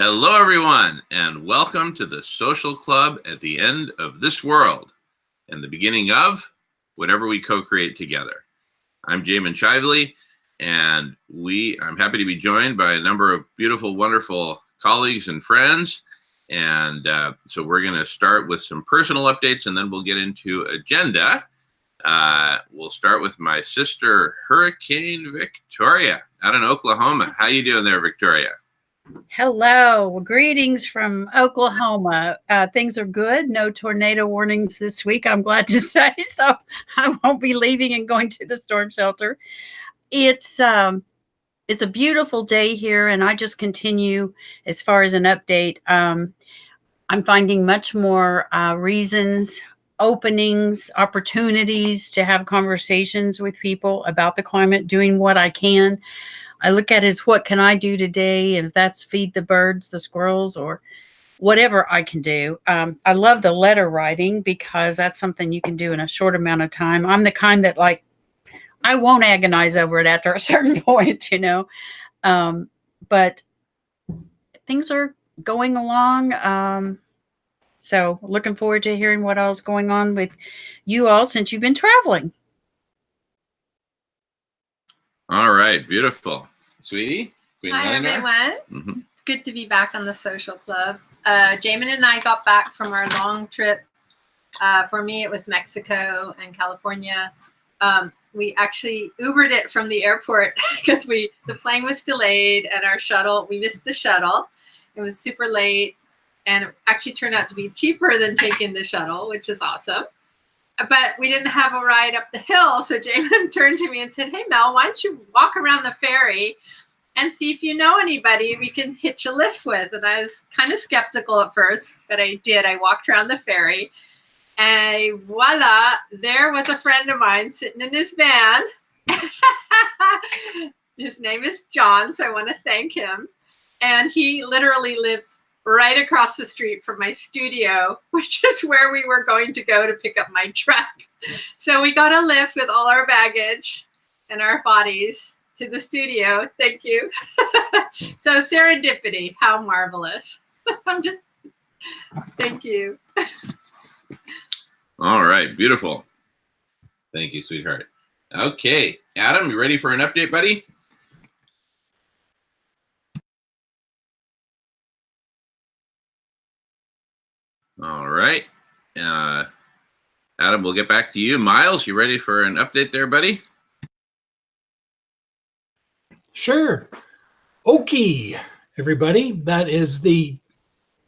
Hello, everyone, and welcome to the Social Club at the end of this world and the beginning of whatever we co-create together. I'm Jamin Shively, and I'm happy to be joined by a number of beautiful, wonderful colleagues and friends. And so we're going to start with some personal updates, and then we'll get into agenda. We'll start with my sister, Hurricane Victoria, out in Oklahoma. How you doing there, Victoria? Hello, greetings from Oklahoma. Things are good. No tornado warnings this week, I'm glad to say. So I won't be leaving and going to the storm shelter. It's a beautiful day here, and I just continue as far as an update. I'm finding much more reasons, openings, opportunities to have conversations with people about the climate, doing what I can. I look at it as what can I do today? And if that's feed the birds, the squirrels, or whatever I can do. I love the letter writing because that's something you can do in a short amount of time. I'm the kind that I won't agonize over it after a certain point, but things are going along. So looking forward to hearing what else is going on with you all since you've been traveling. All right, beautiful. Sweetie? Hi, everyone. Mm-hmm. It's good to be back on the Social Club. Jamin and I got back from our long trip. For me, it was Mexico and California. We actually Ubered it from the airport because the plane was delayed and we missed the shuttle. It was super late, and it actually turned out to be cheaper than taking the shuttle, which is awesome. But we didn't have a ride up the hill. So Jamin turned to me and said, "Hey, Mel, why don't you walk around the ferry and see if you know anybody we can hitch a lift with?" And I was kind of skeptical at first, but I did. I walked around the ferry, and voila, there was a friend of mine sitting in his van. His name is John, so I want to thank him. And he literally lives right across the street from my studio, which is where we were going to go to pick up my truck. So we got a lift with all our baggage and our bodies to the studio. Thank you. So serendipity, how marvelous. Thank you. All right, beautiful. Thank you, sweetheart. Okay, Adam, you ready for an update, buddy? All right. Adam, we'll get back to you. Miles, you ready for an update there, buddy? Sure. Oki, everybody. That is the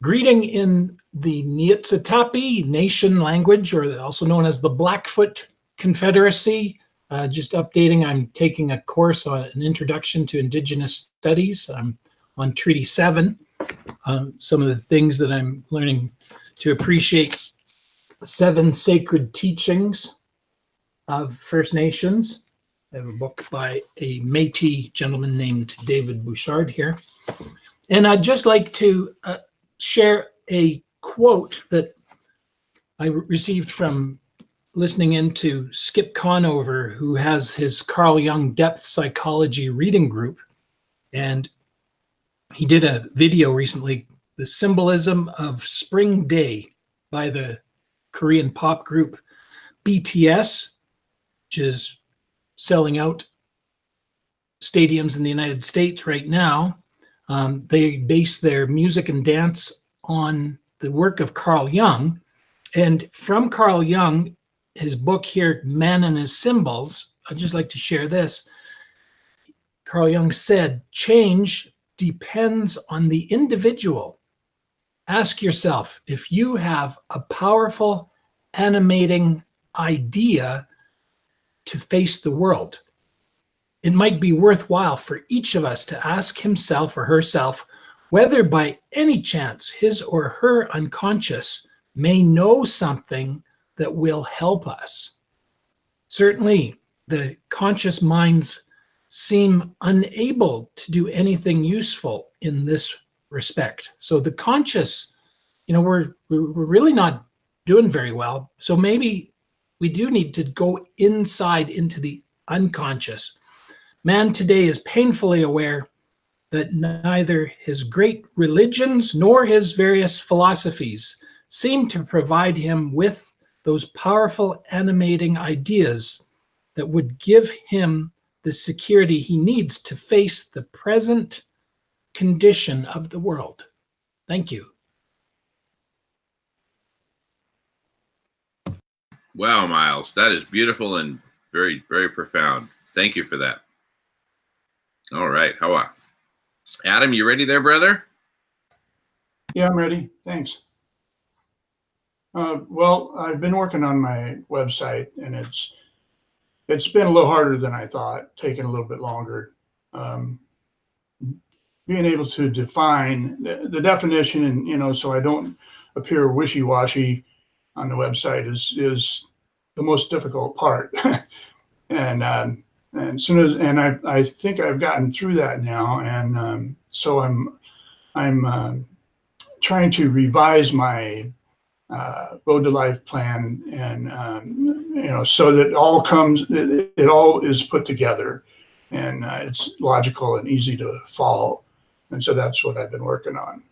greeting in the Niitsitapi Nation language, or also known as the Blackfoot Confederacy. Just updating, I'm taking a course on an introduction to Indigenous Studies. I'm on Treaty 7. Some of the things that I'm learning to appreciate: 7 sacred teachings of First Nations. I have a book by a Métis gentleman named David Bouchard here. And I'd just like to share a quote that I received from listening into Skip Conover, who has his Carl Jung Depth Psychology reading group. And he did a video recently, The Symbolism of Spring Day, by the Korean pop group BTS, which is selling out stadiums in the United States right now. They base their music and dance on the work of Carl Jung. And from Carl Jung, his book here, Man and His Symbols, I'd just like to share this. Carl Jung said, "Change depends on the individual. Ask yourself if you have a powerful, animating idea to face the world. It might be worthwhile for each of us to ask himself or herself whether by any chance his or her unconscious may know something that will help us. Certainly, the conscious minds seem unable to do anything useful in this respect. So the conscious, we're really not doing very well. So maybe we do need to go inside into the unconscious. Man today is painfully aware that neither his great religions nor his various philosophies seem to provide him with those powerful animating ideas that would give him the security he needs to face the present condition of the world. Thank you. Wow, Miles, that is beautiful and very, very profound. Thank you for that. All right, Hawa. Adam, you ready there, brother? Yeah, I'm ready. Thanks. Well, I've been working on my website, and it's been a little harder than I thought, taking a little bit longer. Being able to define the definition, and so I don't appear wishy-washy on the website is the most difficult part. and soon as I think I've gotten through that now, and so I'm trying to revise my Road to Life plan, and so that it all is put together, and it's logical and easy to follow, and so that's what I've been working on.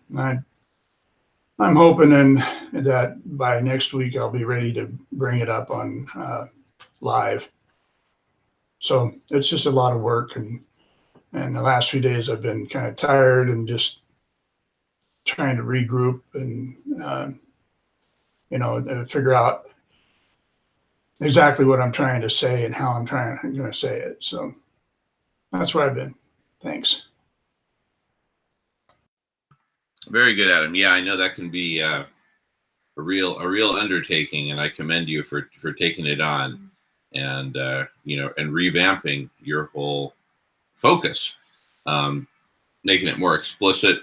I'm hoping that by next week I'll be ready to bring it up on live. So it's just a lot of work, and the last few days I've been kind of tired and just trying to regroup and figure out exactly what I'm trying to say and how I'm going to say it. So that's where I've been. Thanks. Very good, Adam. Yeah, I know that can be a real undertaking, and I commend you for taking it on, and and revamping your whole focus, making it more explicit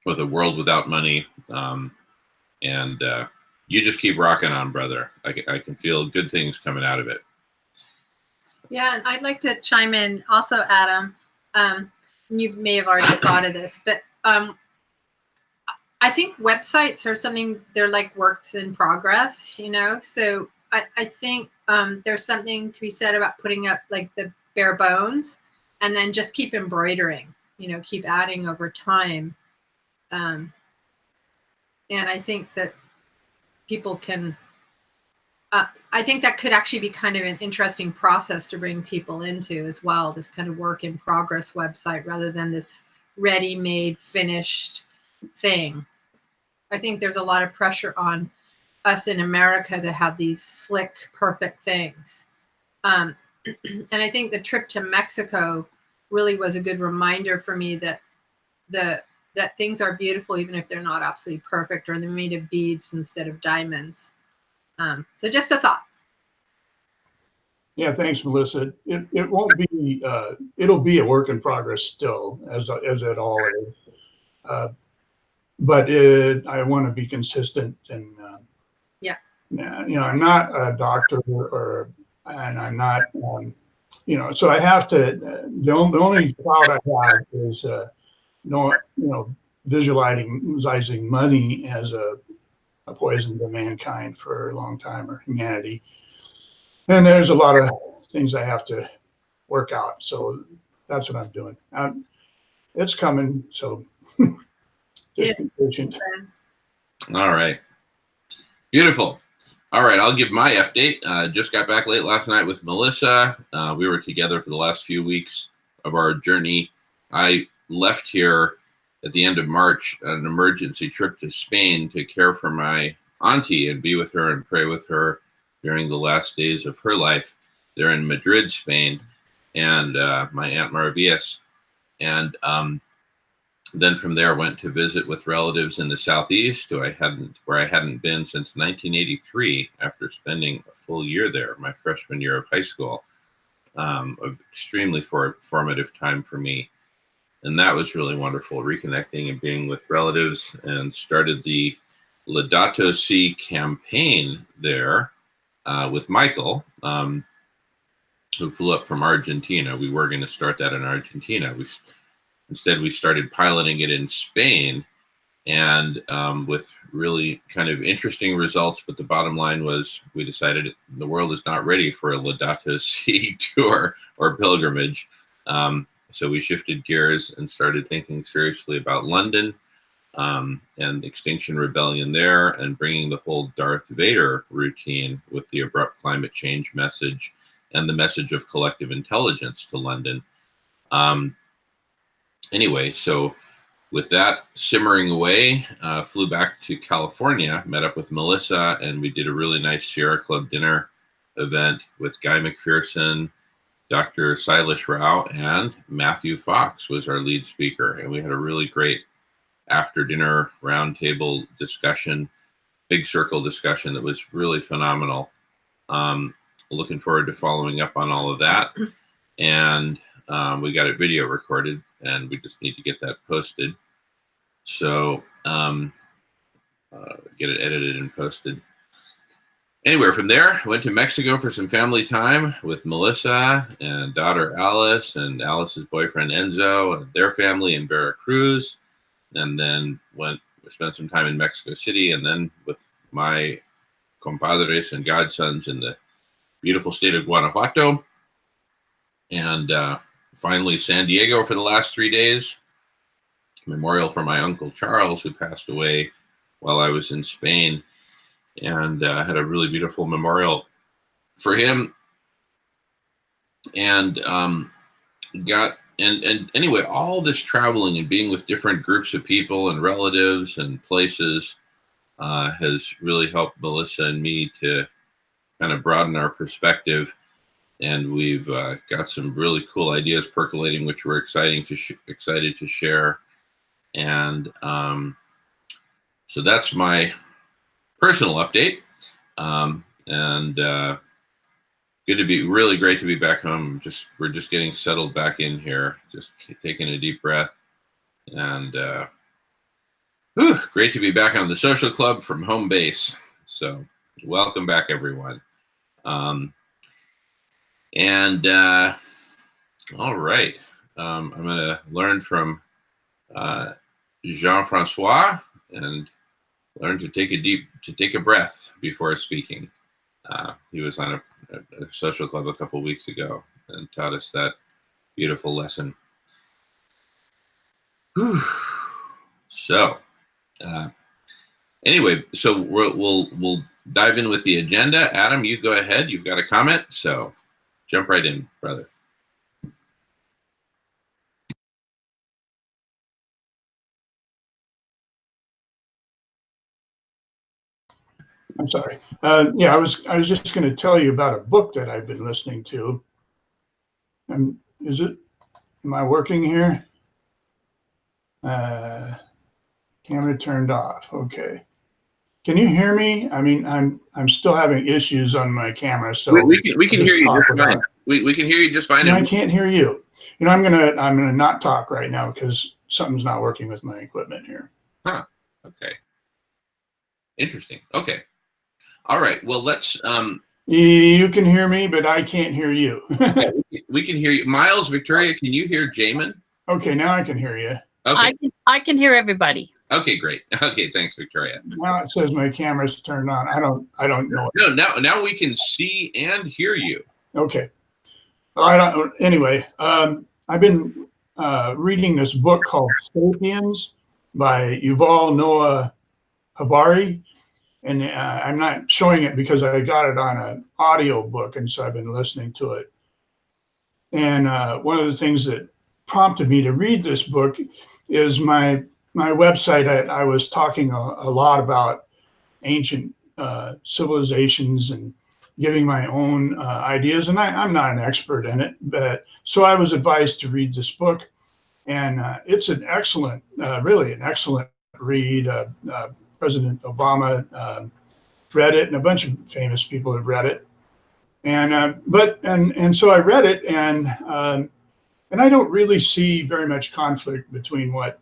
with a world without money. And you just keep rocking on, brother. I can feel good things coming out of it. Yeah, and I'd like to chime in also, Adam. You may have already thought of this, but I think websites are something, they're like works in progress, So I think there's something to be said about putting up like the bare bones and then just keep embroidering, keep adding over time. And I think that people can, I think that could actually be kind of an interesting process to bring people into as well, this kind of work in progress website rather than this ready-made, finished thing. I think there's a lot of pressure on us in America to have these slick, perfect things. And I think the trip to Mexico really was a good reminder for me that that things are beautiful even if they're not absolutely perfect, or they're made of beads instead of diamonds. So just a thought. Yeah, thanks, Melissa. It won't be. It'll be a work in progress still, as it all is. But I want to be consistent, and I'm not a doctor, and I'm not, so I have to. The only cloud I have is visualizing money as a poison to mankind for a long time, or humanity. And there's a lot of things I have to work out. So that's what I'm doing. It's coming. So just be patient. All right. Beautiful. All right. I'll give my update. Just got back late last night with Melissa. We were together for the last few weeks of our journey. I left here at the end of March on an emergency trip to Spain to care for my auntie and be with her and pray with her during the last days of her life there in Madrid, Spain, and my Aunt Maravillas. And then from there went to visit with relatives in the Southeast where I hadn't been since 1983 after spending a full year there, my freshman year of high school. Of extremely formative time for me. And that was really wonderful, reconnecting and being with relatives, and started the Laudato Si campaign there with Michael, who flew up from Argentina. We were going to start that in Argentina. Instead, we started piloting it in Spain, and with really kind of interesting results. But the bottom line was we decided the world is not ready for a Laudato Si tour or pilgrimage. So we shifted gears and started thinking seriously about London and Extinction Rebellion there, and bringing the whole Darth Vader routine with the abrupt climate change message and the message of collective intelligence to London. Anyway, so with that simmering away, flew back to California, met up with Melissa, and we did a really nice Sierra Club dinner event with Guy McPherson, Dr. Silas Rao, and Matthew Fox was our lead speaker. And we had a really great after dinner roundtable discussion, big circle discussion that was really phenomenal. Looking forward to following up on all of that. And we got it video recorded, and we just need to get that posted. So get it edited and posted. Anyway, from there, went to Mexico for some family time with Melissa and daughter Alice and Alice's boyfriend Enzo and their family in Veracruz. And then spent some time in Mexico City, and then with my compadres and godsons in the beautiful state of Guanajuato. And finally, San Diego for the last 3 days. Memorial for my uncle Charles, who passed away while I was in Spain, and had a really beautiful memorial for him. And anyway, all this traveling and being with different groups of people and relatives and places has really helped Melissa and me to kind of broaden our perspective. And we've got some really cool ideas percolating, which we're excited to share. And so that's my personal update. Really great to be back home. We're just getting settled back in here, just taking a deep breath. And great to be back on the social club from home base. So welcome back, everyone. All right. I'm going to learn from Jean-Francois and learn to take a breath before speaking. He was on a social club a couple weeks ago and taught us that beautiful lesson. Whew. So anyway, so we'll dive in with the agenda. Adam, you go ahead. You've got a comment, so jump right in, brother. I'm sorry. I was just going to tell you about a book that I've been listening to. Am I working here? Camera turned off. Okay. Can you hear me? I mean, I'm still having issues on my camera, so we can hear you just fine. We can hear you just fine. No, I can't hear you. I'm gonna not talk right now because something's not working with my equipment here. Huh. Okay. Interesting. Okay. All right. Well, let's. You can hear me, but I can't hear you. Yeah, we can hear you. Miles, Victoria, can you hear Jamin? Okay, now I can hear you. Okay. I can hear everybody. Okay, great. Okay, thanks, Victoria. Now it says my camera's turned on. I don't know. No, now we can see and hear you. Okay. Anyway, I've been reading this book called Sapiens by Yuval Noah Harari. And I'm not showing it because I got it on an audio book, and so I've been listening to it. And one of the things that prompted me to read this book is my website. I was talking a lot about ancient civilizations and giving my own ideas, and I'm not an expert in it, but so I was advised to read this book, and it's an excellent, really an excellent read. President Obama read it, and a bunch of famous people have read it. And so I read it, and I don't really see very much conflict between what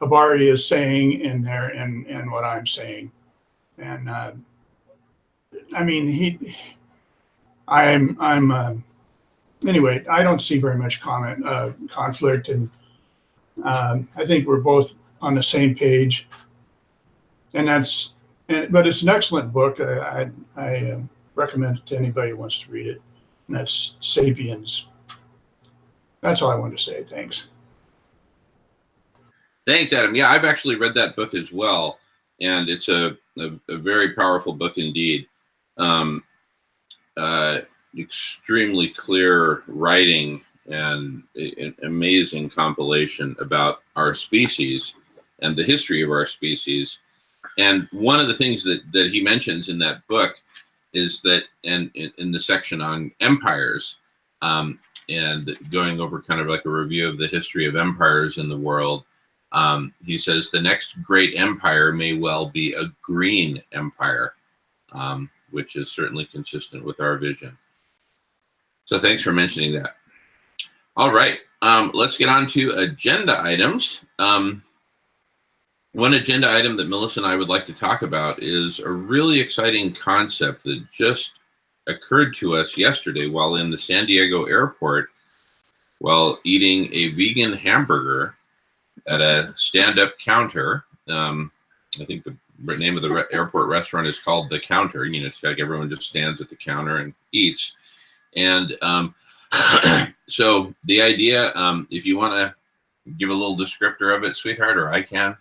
Harari is saying in there and what I'm saying. And I mean, anyway, I don't see very much conflict, and I think we're both on the same page. But it's an excellent book. I recommend it to anybody who wants to read it. And that's Sapiens. That's all I wanted to say. Thanks. Thanks, Adam. Yeah, I've actually read that book as well, and it's a very powerful book indeed. Extremely clear writing and an amazing compilation about our species and the history of our species. And one of the things that he mentions in that book is that, and in the section on empires, and going over kind of like a review of the history of empires in the world, he says the next great empire may well be a green empire, which is certainly consistent with our vision. So thanks for mentioning that. All right, let's get on to agenda items. One agenda item that Melissa and I would like to talk about is a really exciting concept that just occurred to us yesterday while in the San Diego airport, while eating a vegan hamburger at a stand-up counter. I think the name of the airport restaurant is called The Counter. You know, it's like everyone just stands at the counter and eats. And so the idea, if you want to give a little descriptor of it, sweetheart, or I can.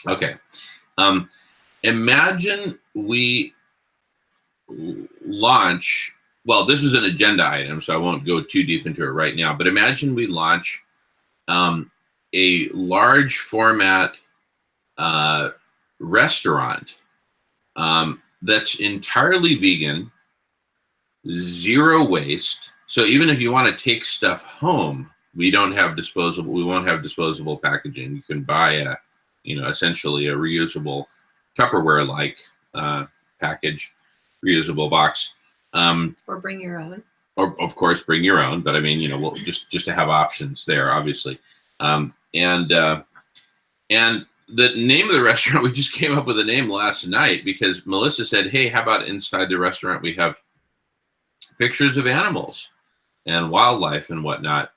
Okay. Imagine we launch, well, this is an agenda item, so I won't go too deep into it right now, but imagine we launch a large format restaurant that's entirely vegan, zero waste. So even if you want to take stuff home, we won't have disposable packaging. You can buy a, essentially a reusable Tupperware-like package, reusable box. Or bring your own. Or of course, bring your own. But I mean, we'll just to have options there, obviously. And the name of the restaurant, we just came up with a name last night because Melissa said, "Hey, how about inside the restaurant we have pictures of animals and wildlife and whatnot,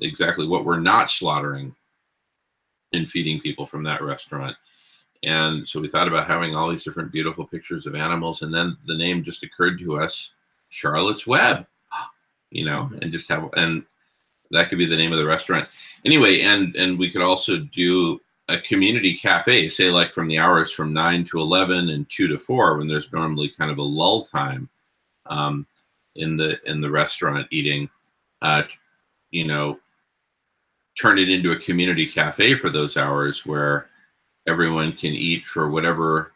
exactly what we're not slaughtering and feeding people from that restaurant." And so we thought about having all these different beautiful pictures of animals, and then the name just occurred to us, Charlotte's Web, and just have, and that could be the name of the restaurant. Anyway, and we could also do a community cafe, say like from the hours from 9 to 11 and 2 to 4, when there's normally kind of a lull time in the restaurant eating, turn it into a community cafe for those hours where everyone can eat for whatever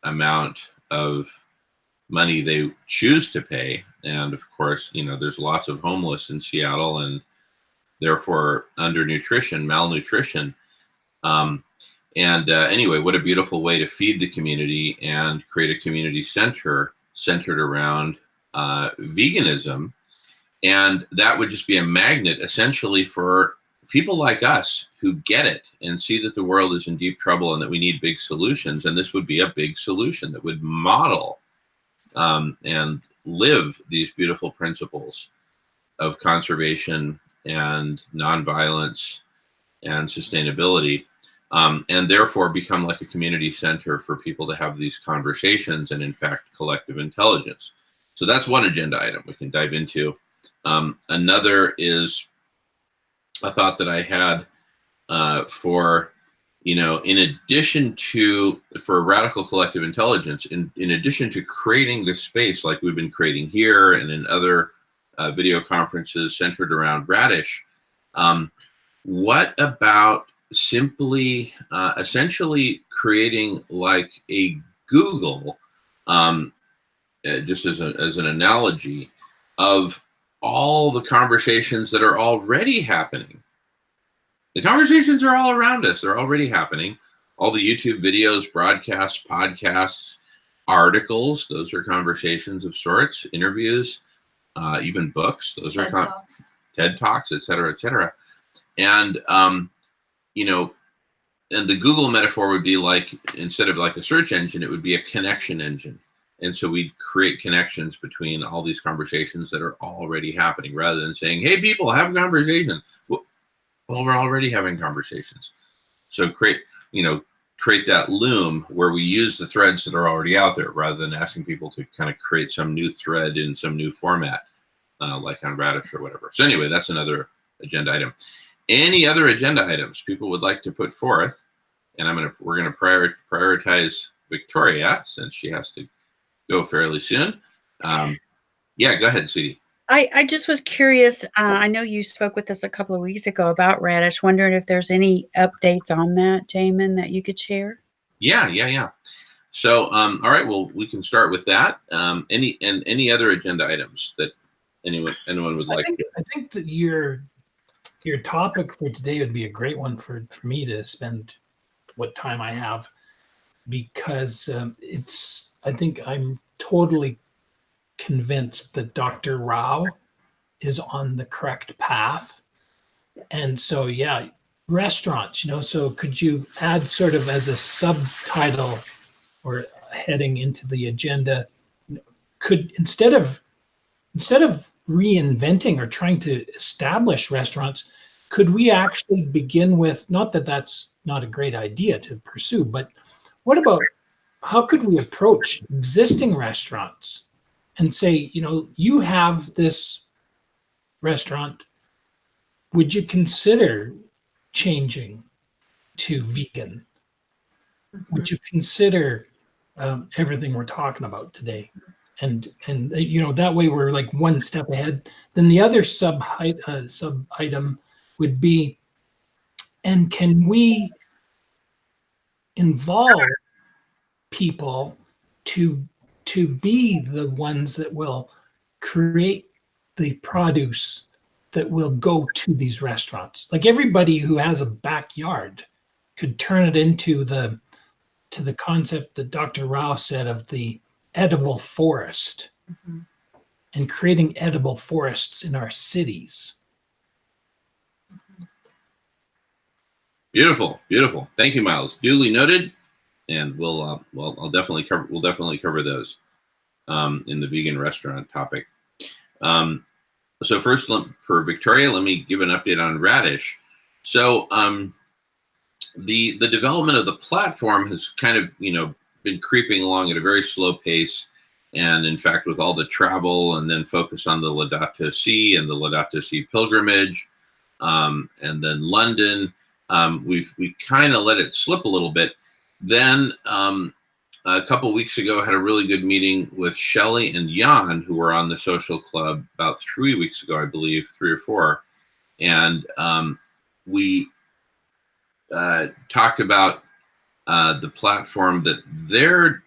amount of money they choose to pay. And of course, there's lots of homeless in Seattle and therefore malnutrition. Anyway, what a beautiful way to feed the community and create a community center centered around veganism. And that would just be a magnet essentially for people like us who get it and see that the world is in deep trouble and that we need big solutions. And this would be a big solution that would model and live these beautiful principles of conservation and nonviolence and sustainability, and therefore become like a community center for people to have these conversations and, in fact, collective intelligence. So that's one agenda item we can dive into. Another is a thought that I had for radical collective intelligence, in addition to creating this space like we've been creating here and in other video conferences centered around Radish, what about simply essentially creating like a Google, just as an analogy, of all the conversations that are already happening. The conversations are all around us. They're already happening. All the YouTube videos, broadcasts, podcasts, articles, those are conversations of sorts, interviews, even books. Those are TED Talks, et cetera, et cetera. And, and the Google metaphor would be like, instead of like a search engine, it would be a connection engine. And so we create connections between all these conversations that are already happening, rather than saying, "Hey, people, have a conversation." Well, we're already having conversations. So create that loom where we use the threads that are already out there, rather than asking people to kind of create some new thread in some new format. like on Radish or whatever. So anyway, that's another agenda item. Any other agenda items people would like to put forth? And we're gonna prioritize Victoria since she has to go fairly soon. Yeah, go ahead, sweetie. I just was curious. I know you spoke with us a couple of weeks ago about Radish. Wondering if there's any updates on that, Jamin, that you could share. Yeah. So, all right. Well, we can start with that. Any other agenda items that anyone would like? I think that your topic for today would be a great one for me to spend what time I have, because I think I'm totally convinced that Dr. Rao is on the correct path. And so, yeah, restaurants, so could you add sort of as a subtitle or heading into the agenda, could instead of reinventing or trying to establish restaurants, could we actually begin with, not that that's not a great idea to pursue, but what about how could we approach existing restaurants and say, you have this restaurant, would you consider changing to vegan? Would you consider everything we're talking about today? And that way we're like one step ahead. Then the other sub item would be, and can we involve people to be the ones that will create the produce that will go to these restaurants? Like everybody who has a backyard could turn it into the concept that Dr. Rao said of the edible forest, and creating edible forests in our cities. Beautiful. Thank you, Miles. Duly noted, and we'll definitely cover those in the vegan restaurant topic. So first, for Victoria, let me give an update on Radish. So the development of the platform has kind of been creeping along at a very slow pace, and in fact, with all the travel and then focus on the Laudato Si and the Laudato Si pilgrimage, and then London, we kind of let it slip a little bit. Then a couple weeks ago, I had a really good meeting with Shelley and Jan, who were on the social club about 3 weeks ago, I believe, 3 or 4, and we talked about the platform that they're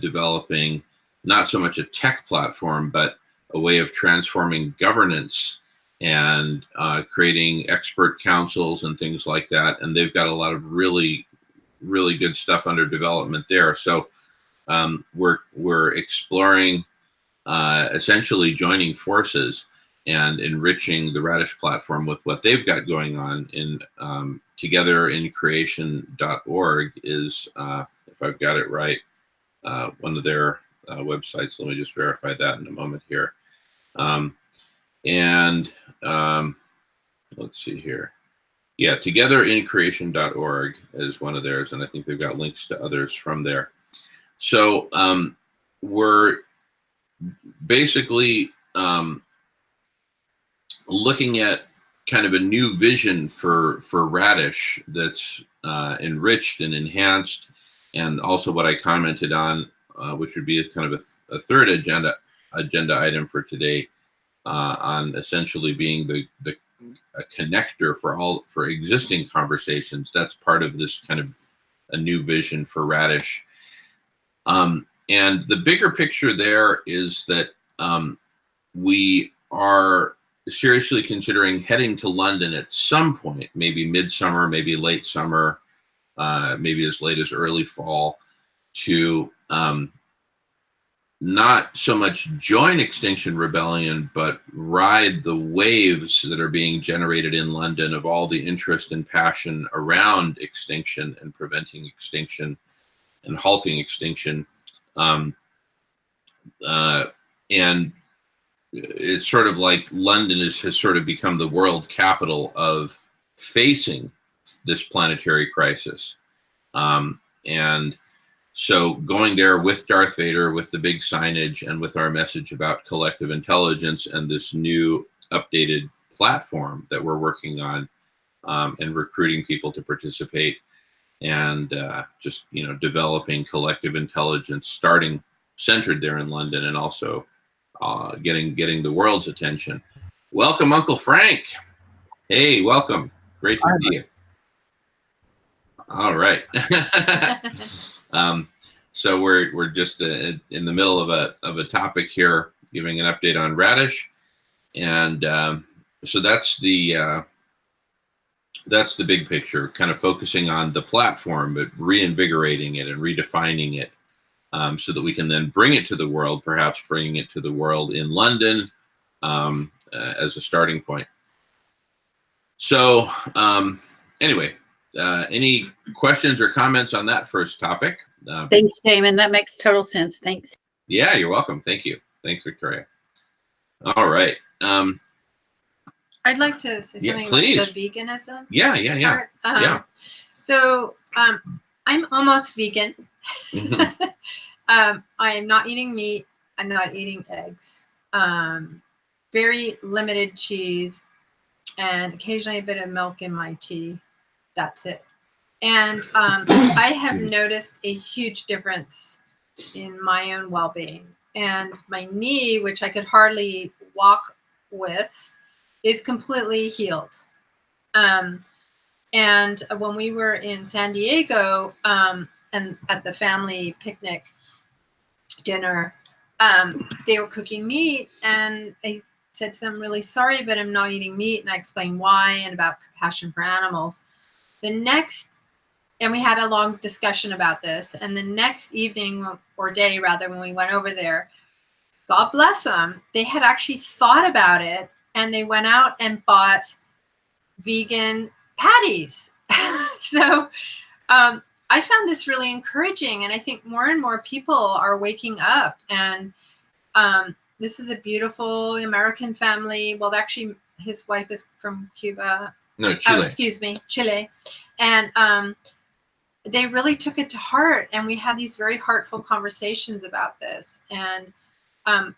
developing, not so much a tech platform, but a way of transforming governance and creating expert councils and things like that. And they've got a lot of really, really good stuff under development there. So we're exploring essentially joining forces and enriching the Radish platform with what they've got going on in togetherincreation.org is, if I've got it right, one of their websites. Let me just verify that in a moment here. Let's see here. Yeah, togetherincreation.org is one of theirs, and I think they've got links to others from there. So we're basically looking at kind of a new vision for Radish that's enriched and enhanced, and also what I commented on, which would be a kind of a third agenda item for today, on essentially being a connector for existing conversations. That's part of this kind of a new vision for Radish. And the bigger picture there is that we are seriously considering heading to London at some point, maybe midsummer, maybe late summer, maybe as late as early fall, to not so much join Extinction Rebellion, but ride the waves that are being generated in London of all the interest and passion around extinction and preventing extinction and halting extinction. And it's sort of like London has sort of become the world capital of facing this planetary crisis. And So going there with Darth Vader, with the big signage, and with our message about collective intelligence and this new updated platform that we're working on, and recruiting people to participate, and just developing collective intelligence, starting centered there in London, and also getting the world's attention. Welcome, Uncle Frank. Hey, welcome. Great to see you. All right. So we're just in the middle of a topic here, giving an update on Radish, and so that's the big picture, kind of focusing on the platform, but reinvigorating it and redefining it, so that we can then bring it to the world, perhaps bringing it to the world in London as a starting point. So anyway, any questions or comments on that first topic? Thanks, Damon. That makes total sense. Thanks. Yeah, you're welcome. Thank you. Thanks, Victoria. All right. I'd like to say something about the veganism. Yeah. Part. So I'm almost vegan. I'm not eating meat. I'm not eating eggs. Very limited cheese, and occasionally a bit of milk in my tea. That's it. And I have noticed a huge difference in my own well-being. And my knee, which I could hardly walk with, is completely healed. And when we were in San Diego, and at the family picnic dinner, they were cooking meat, and I said to them, "I'm really sorry, but I'm not eating meat." And I explained why and about compassion for animals. And we had a long discussion about this. And the next evening, or day rather, when we went over there, God bless them, they had actually thought about it, and they went out and bought vegan patties. So I found this really encouraging, and I think more and more people are waking up. And this is a beautiful American family. Well, actually, his wife is from Cuba. No, Chile. Chile. And they really took it to heart, and we had these very heartful conversations about this. And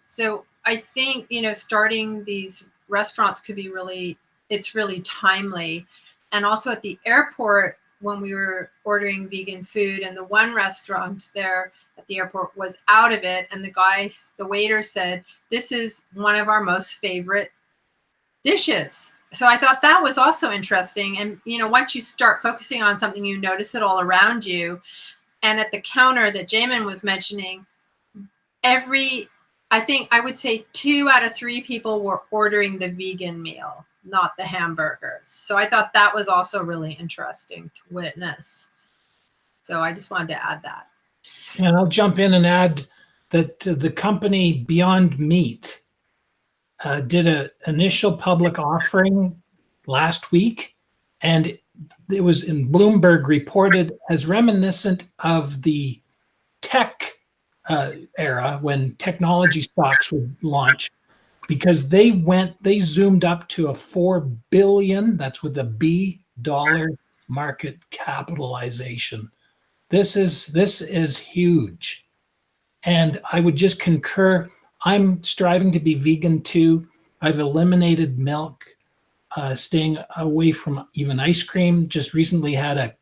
so I think, starting these restaurants could be it's really timely. And also at the airport, when we were ordering vegan food, and the one restaurant there at the airport was out of it, and the waiter said, "This is one of our most favorite dishes." So I thought that was also interesting. And, once you start focusing on something, you notice it all around you. And at the counter that Jamin was mentioning, I think I would say 2 out of 3 people were ordering the vegan meal, not the hamburgers. So I thought that was also really interesting to witness. So I just wanted to add that. And I'll jump in and add that the company Beyond Meat did an initial public offering last week, and it was in Bloomberg reported as reminiscent of the tech era when technology stocks would launch, because they zoomed up to a $4 billion, that's with a B, dollar market capitalization. This is huge. And I would just concur. I'm striving to be vegan too. I've eliminated milk, staying away from even ice cream. Just recently had it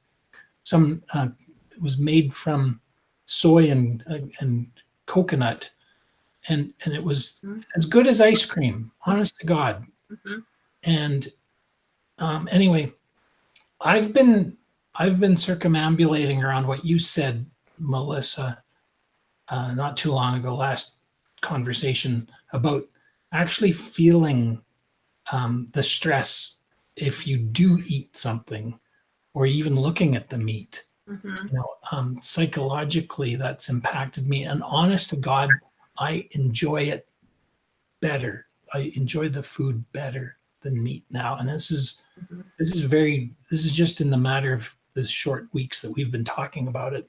was made from soy and coconut, and it was as good as ice cream, honest to God. Mm-hmm. And anyway, I've been circumambulating around what you said, Melissa, not too long ago, last conversation, about actually feeling the stress if you do eat something, or even looking at the meat. Mm-hmm. Psychologically, that's impacted me. And honest to God, I enjoy it better. I enjoy the food better than meat now. And this is just in the matter of the short weeks that we've been talking about it.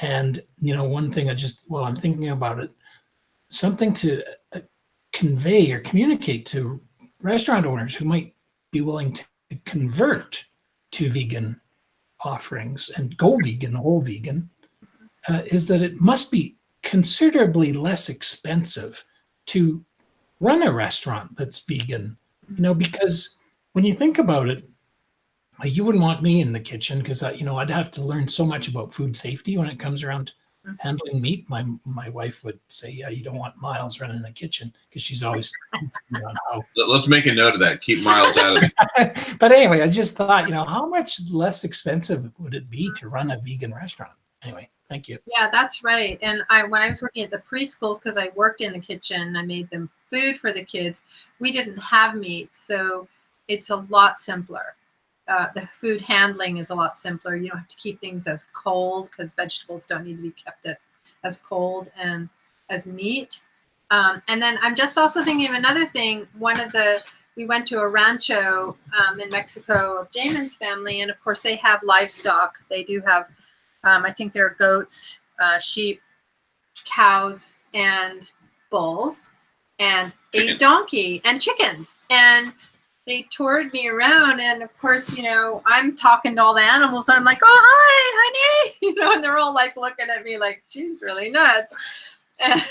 And one thing I'm thinking about it, something to convey or communicate to restaurant owners who might be willing to convert to vegan offerings and go vegan, whole vegan, is that it must be considerably less expensive to run a restaurant that's vegan, because when you think about it, you wouldn't want me in the kitchen because I'd have to learn so much about food safety when it comes around handling meat. My wife would say, yeah, you don't want Miles running the kitchen because she's always on how. Let's make a note of that. Keep Miles out of it. But anyway, I just thought, how much less expensive would it be to run a vegan restaurant? Anyway, thank you. Yeah, that's right. And when I was working at the preschools, because I worked in the kitchen, I made them food for the kids. We didn't have meat, so it's a lot simpler. The food handling is a lot simpler. You don't have to keep things as cold because vegetables don't need to be kept as cold and as meat. And then I'm just also thinking of another thing. We went to a rancho in Mexico of Jamin's family, and of course they have livestock. They do have, I think there are goats, sheep, cows, and bulls, and a donkey and chickens. And they toured me around, and of course, I'm talking to all the animals, and I'm like, "Oh, hi, honey," and they're all like looking at me like she's really nuts. And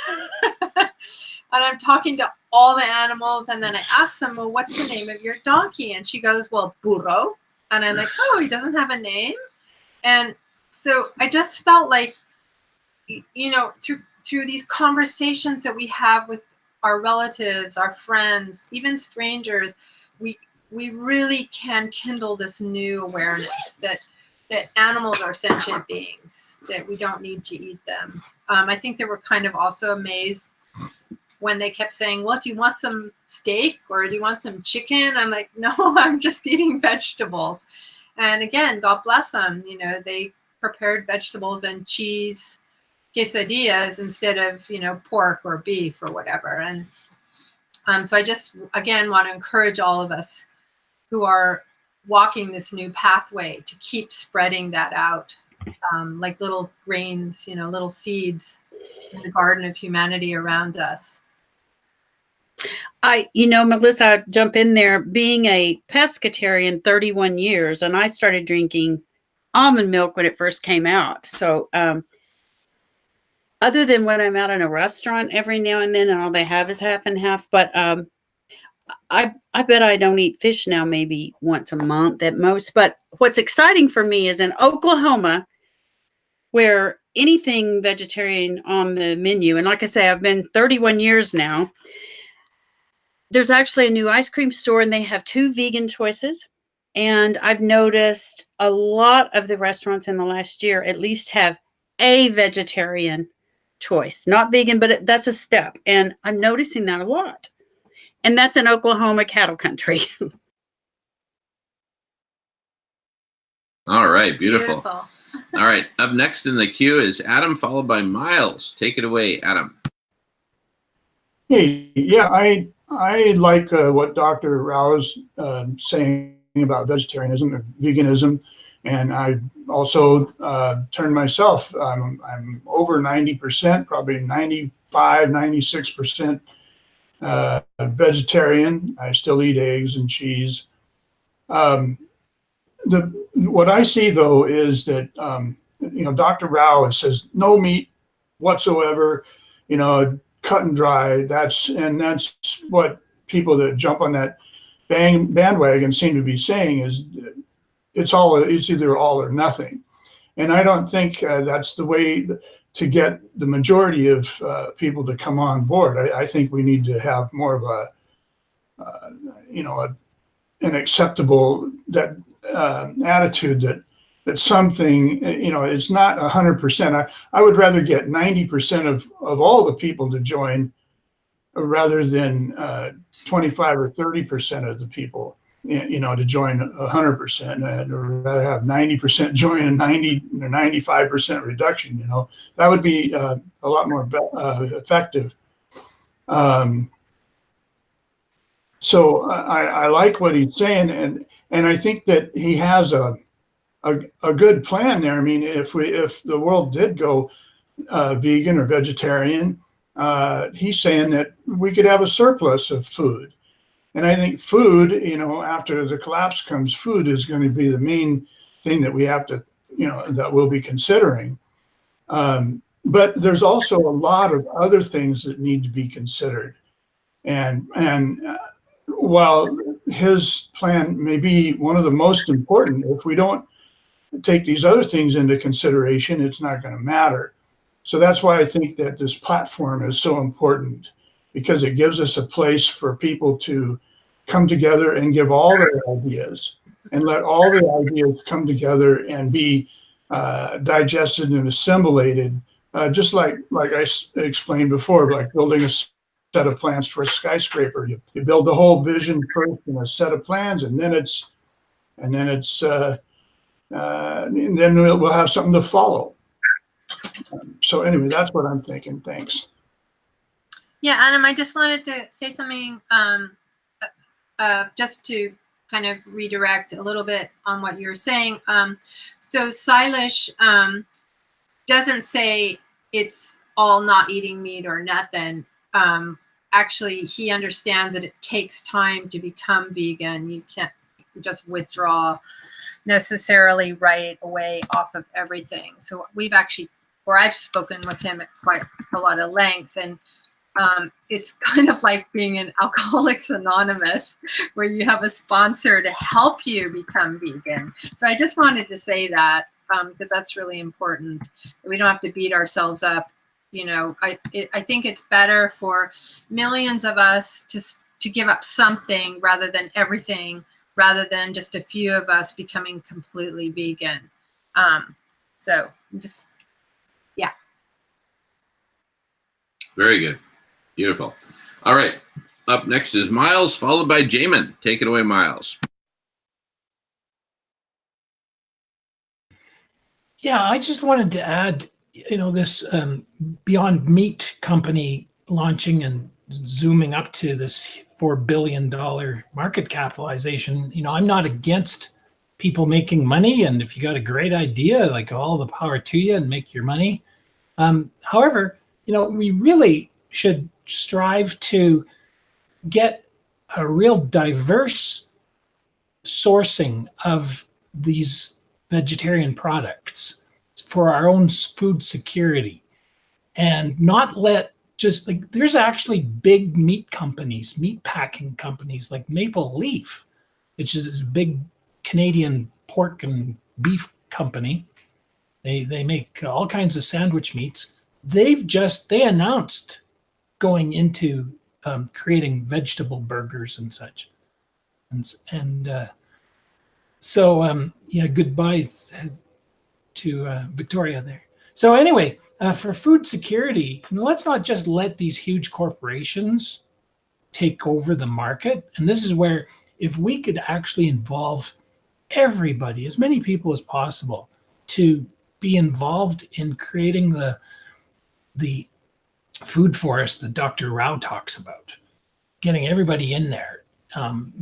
I'm talking to all the animals, and then I ask them, "Well, what's the name of your donkey?" And she goes, "Well, Burro." And I'm like, "Oh, he doesn't have a name." And so I just felt like, through these conversations that we have with our relatives, our friends, even strangers, we really can kindle this new awareness that animals are sentient beings, that we don't need to eat them. I think they were kind of also amazed when they kept saying, "Well, do you want some steak or do you want some chicken?" I'm like, "No, I'm just eating vegetables." And again, God bless them. They prepared vegetables and cheese quesadillas instead of, pork or beef or whatever. And so I just, again, want to encourage all of us who are walking this new pathway to keep spreading that out, like little grains, little seeds in the garden of humanity around us. Melissa, I'd jump in there. Being a pescatarian 31 years, and I started drinking almond milk when it first came out. So other than when I'm out in a restaurant every now and then, and all they have is half and half, but I bet I don't eat fish now, maybe once a month at most. But what's exciting for me is in Oklahoma, where anything vegetarian on the menu, and like I say, I've been 31 years now, there's actually a new ice cream store, and they have 2 vegan choices. And I've noticed a lot of the restaurants in the last year at least have a vegetarian choice, not vegan, but that's a step. And I'm noticing that a lot. And that's in Oklahoma cattle country. All right, beautiful. All right, up next in the queue is Adam, followed by Miles. Take it away, Adam. Hey, yeah, I like what Dr. Rao is saying about vegetarianism or veganism, and I also turned myself. I'm over 90%, probably 95, 96% vegetarian. I still eat eggs and cheese. What I see though is that Dr. Rao says no meat whatsoever, cut and dry. That's what people that jump on that bandwagon seem to be saying is it's either all or nothing. And I don't think that's the way to get the majority of people to come on board. I think we need to have more of an acceptable attitude that something, it's not 100%. I would rather get 90% of all the people to join rather than 25 or 30% of the people, to join 100%. I'd rather have 90% join and 90 or 95% reduction. That would be a lot more effective. So I like what he's saying, and I think that he has a good plan there. I mean, if the world did go vegan or vegetarian, he's saying that we could have a surplus of food. And I think food, after the collapse comes, food is going to be the main thing that we have to, that we'll be considering. But there's also a lot of other things that need to be considered. And while his plan may be one of the most important, if we don't take these other things into consideration, it's not going to matter. So that's why I think that this platform is so important, because it gives us a place for people to come together and give all their ideas and let all the ideas come together and be digested and assimilated, just like I explained before, like building a set of plans for a skyscraper. You build the whole vision first in a set of plans, and then we'll have something to follow. So anyway, that's what I'm thinking. Thanks. Yeah, Adam, I just wanted to say something just to kind of redirect a little bit on what you were saying. So Silas doesn't say it's all not eating meat or nothing. Actually, he understands that it takes time to become vegan. You can't just withdraw necessarily right away off of everything. So I've spoken with him at quite a lot of length, and it's kind of like being in Alcoholics Anonymous, where you have a sponsor to help you become vegan. So I just wanted to say that because that's really important. We don't have to beat ourselves up. You know, I think it's better for millions of us to give up something rather than everything, rather than just a few of us becoming completely vegan. So just, yeah. Very good. Beautiful. All right. Up next is Miles, followed by Jamin. Take it away, Miles. Yeah, I just wanted to add, this Beyond Meat company launching and zooming up to this $4 billion market capitalization. I'm not against people making money. And if you got a great idea, like all the power to you and make your money. However, we really should strive to get a real diverse sourcing of these vegetarian products for our own food security, and not let just like there's actually big meat companies, meat packing companies like Maple Leaf, which is a big Canadian pork and beef company. They make all kinds of sandwich meats. They announced going into creating vegetable burgers and such. So goodbye to Victoria there. So anyway, for food security, let's not just let these huge corporations take over the market. And this is where, if we could actually involve everybody, as many people as possible, to be involved in creating the food forest that Dr. Rao talks about, getting everybody in there,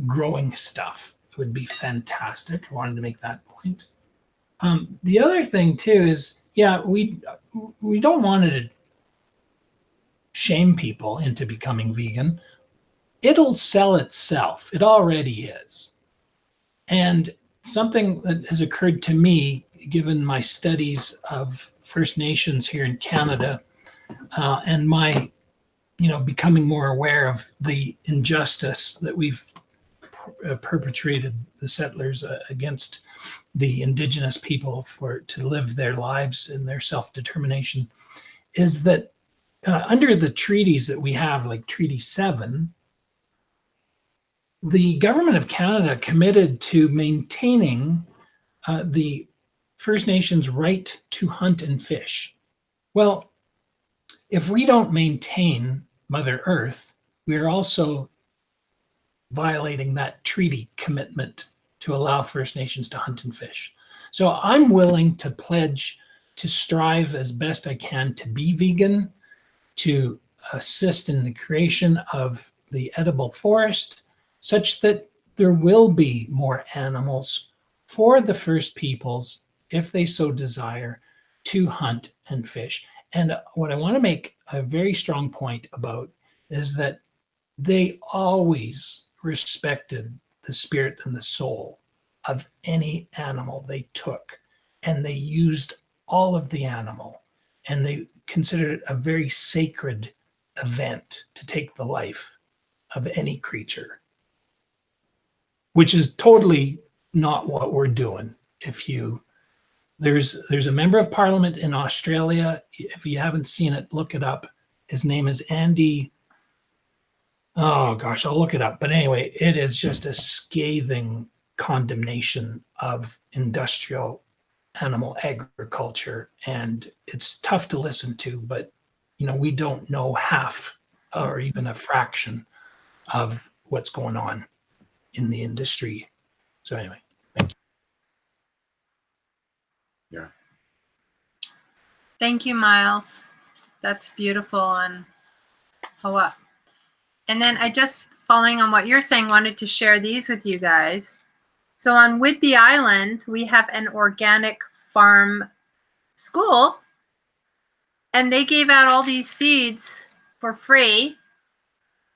growing stuff, it would be fantastic. I wanted to make that point. The other thing too is, we don't want to shame people into becoming vegan. It'll sell itself. It already is. And something that has occurred to me, given my studies of First Nations here in Canada, and my, becoming more aware of the injustice that we've perpetrated, the settlers, against the Indigenous people to live their lives in their self-determination, is that under the treaties that we have, like Treaty 7, the government of Canada committed to maintaining the First Nations right to hunt and fish. Well, if we don't maintain Mother Earth, we are also violating that treaty commitment to allow First Nations to hunt and fish. So I'm willing to pledge to strive as best I can to be vegan, to assist in the creation of the edible forest, such that there will be more animals for the First Peoples, if they so desire, to hunt and fish. And what I want to make a very strong point about is that they always respected the spirit and the soul of any animal they took, and they used all of the animal. and they considered it a very sacred event to take the life of any creature, which is totally not what we're doing. There's a member of parliament in Australia. If you haven't seen it, look it up. His name is Andy. Oh gosh, I'll look it up. But anyway, it is just a scathing condemnation of industrial animal agriculture, and it's tough to listen to, but we don't know half or even a fraction of what's going on in the industry. So anyway, thank you. Yeah. Thank you, Miles. That's beautiful. And then I just, following on what you're saying, wanted to share these with you guys. So on Whidbey Island, we have an organic farm school, and they gave out all these seeds for free: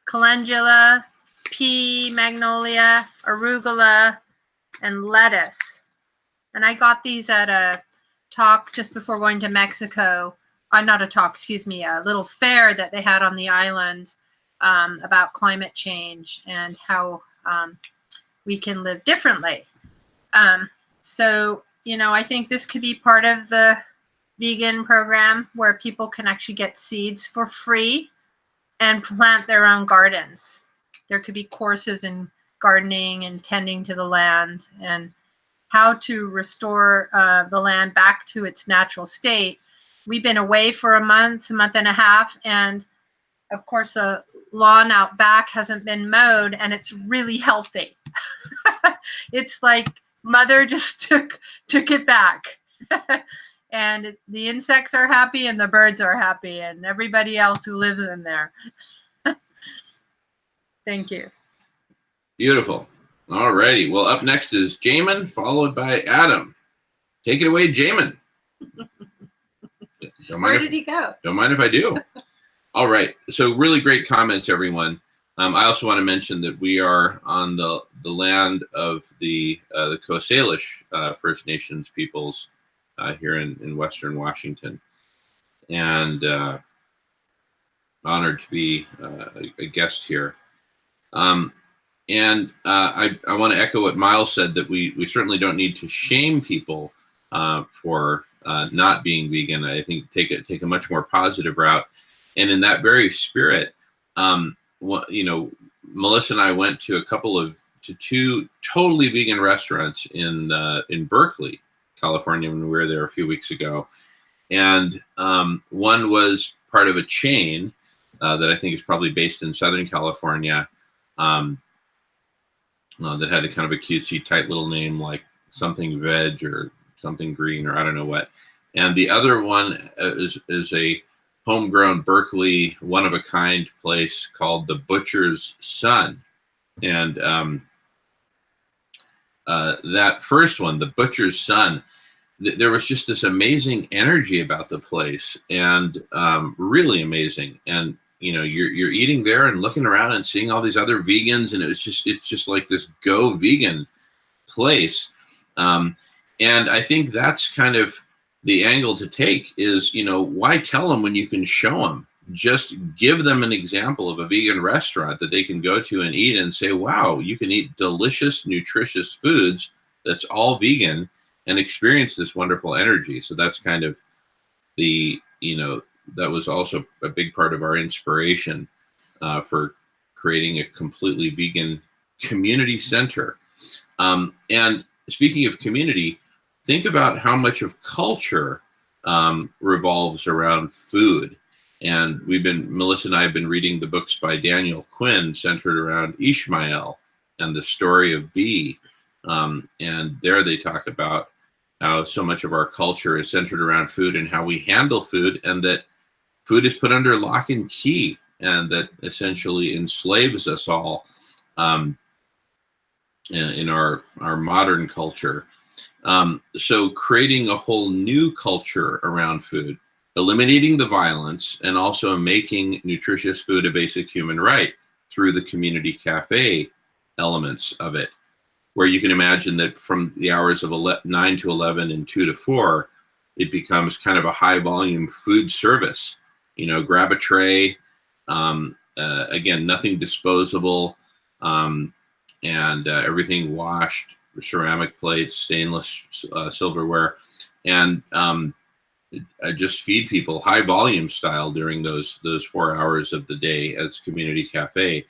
calendula, pea, magnolia, arugula, and lettuce. And I got these at a talk just before going to Mexico. Not a talk, excuse me, a little fair that they had on the island about climate change and how we can live differently. So, I think this could be part of the vegan program where people can actually get seeds for free and plant their own gardens. There could be courses in gardening and tending to the land and how to restore the land back to its natural state. We've been away for a month and a half, and of course the lawn out back hasn't been mowed, and it's really healthy. It's like mother just took it back. And the insects are happy and the birds are happy and everybody else who lives in there. Thank you. Beautiful. All righty. Well, up next is Jamin, followed by Adam. Take it away, Jamin. Where did he go? Don't mind if I do. All right. So really great comments, everyone. I also want to mention that we are on the land of the Coast Salish First Nations peoples here in Western Washington, and honored to be a guest here. I want to echo what Miles said, that we certainly don't need to shame people for not being vegan. I think take a much more positive route. And in that very spirit, Melissa and I went to two totally vegan restaurants in Berkeley, California, when we were there a few weeks ago. And one was part of a chain that I think is probably based in Southern California, that had a kind of a cutesy, tight little name like something veg or something green or I don't know what. And the other one is a homegrown Berkeley, one-of-a-kind place called the Butcher's Son. And that first one, the Butcher's Son, there was just this amazing energy about the place, and really amazing. And you're eating there and looking around and seeing all these other vegans, and it's just like this go vegan place. And I think that's kind of the angle to take is, why tell them when you can show them? Just give them an example of a vegan restaurant that they can go to and eat and say, wow, you can eat delicious, nutritious foods that's all vegan and experience this wonderful energy. So that's kind of that was also a big part of our inspiration for creating a completely vegan community center. And speaking of community, think about how much of culture revolves around food. And Melissa and I have been reading the books by Daniel Quinn centered around Ishmael and the story of Bee. And there they talk about how so much of our culture is centered around food and how we handle food, and that food is put under lock and key, and that essentially enslaves us all in our modern culture. So creating a whole new culture around food, eliminating the violence, and also making nutritious food a basic human right through the community cafe elements of it, where you can imagine that from the hours of 9 to 11 and 2 to 4, it becomes kind of a high volume food service. Grab a tray. Again, nothing disposable, and everything washed, ceramic plates, stainless silverware, and just feed people high volume style during those 4 hours of the day as community cafe,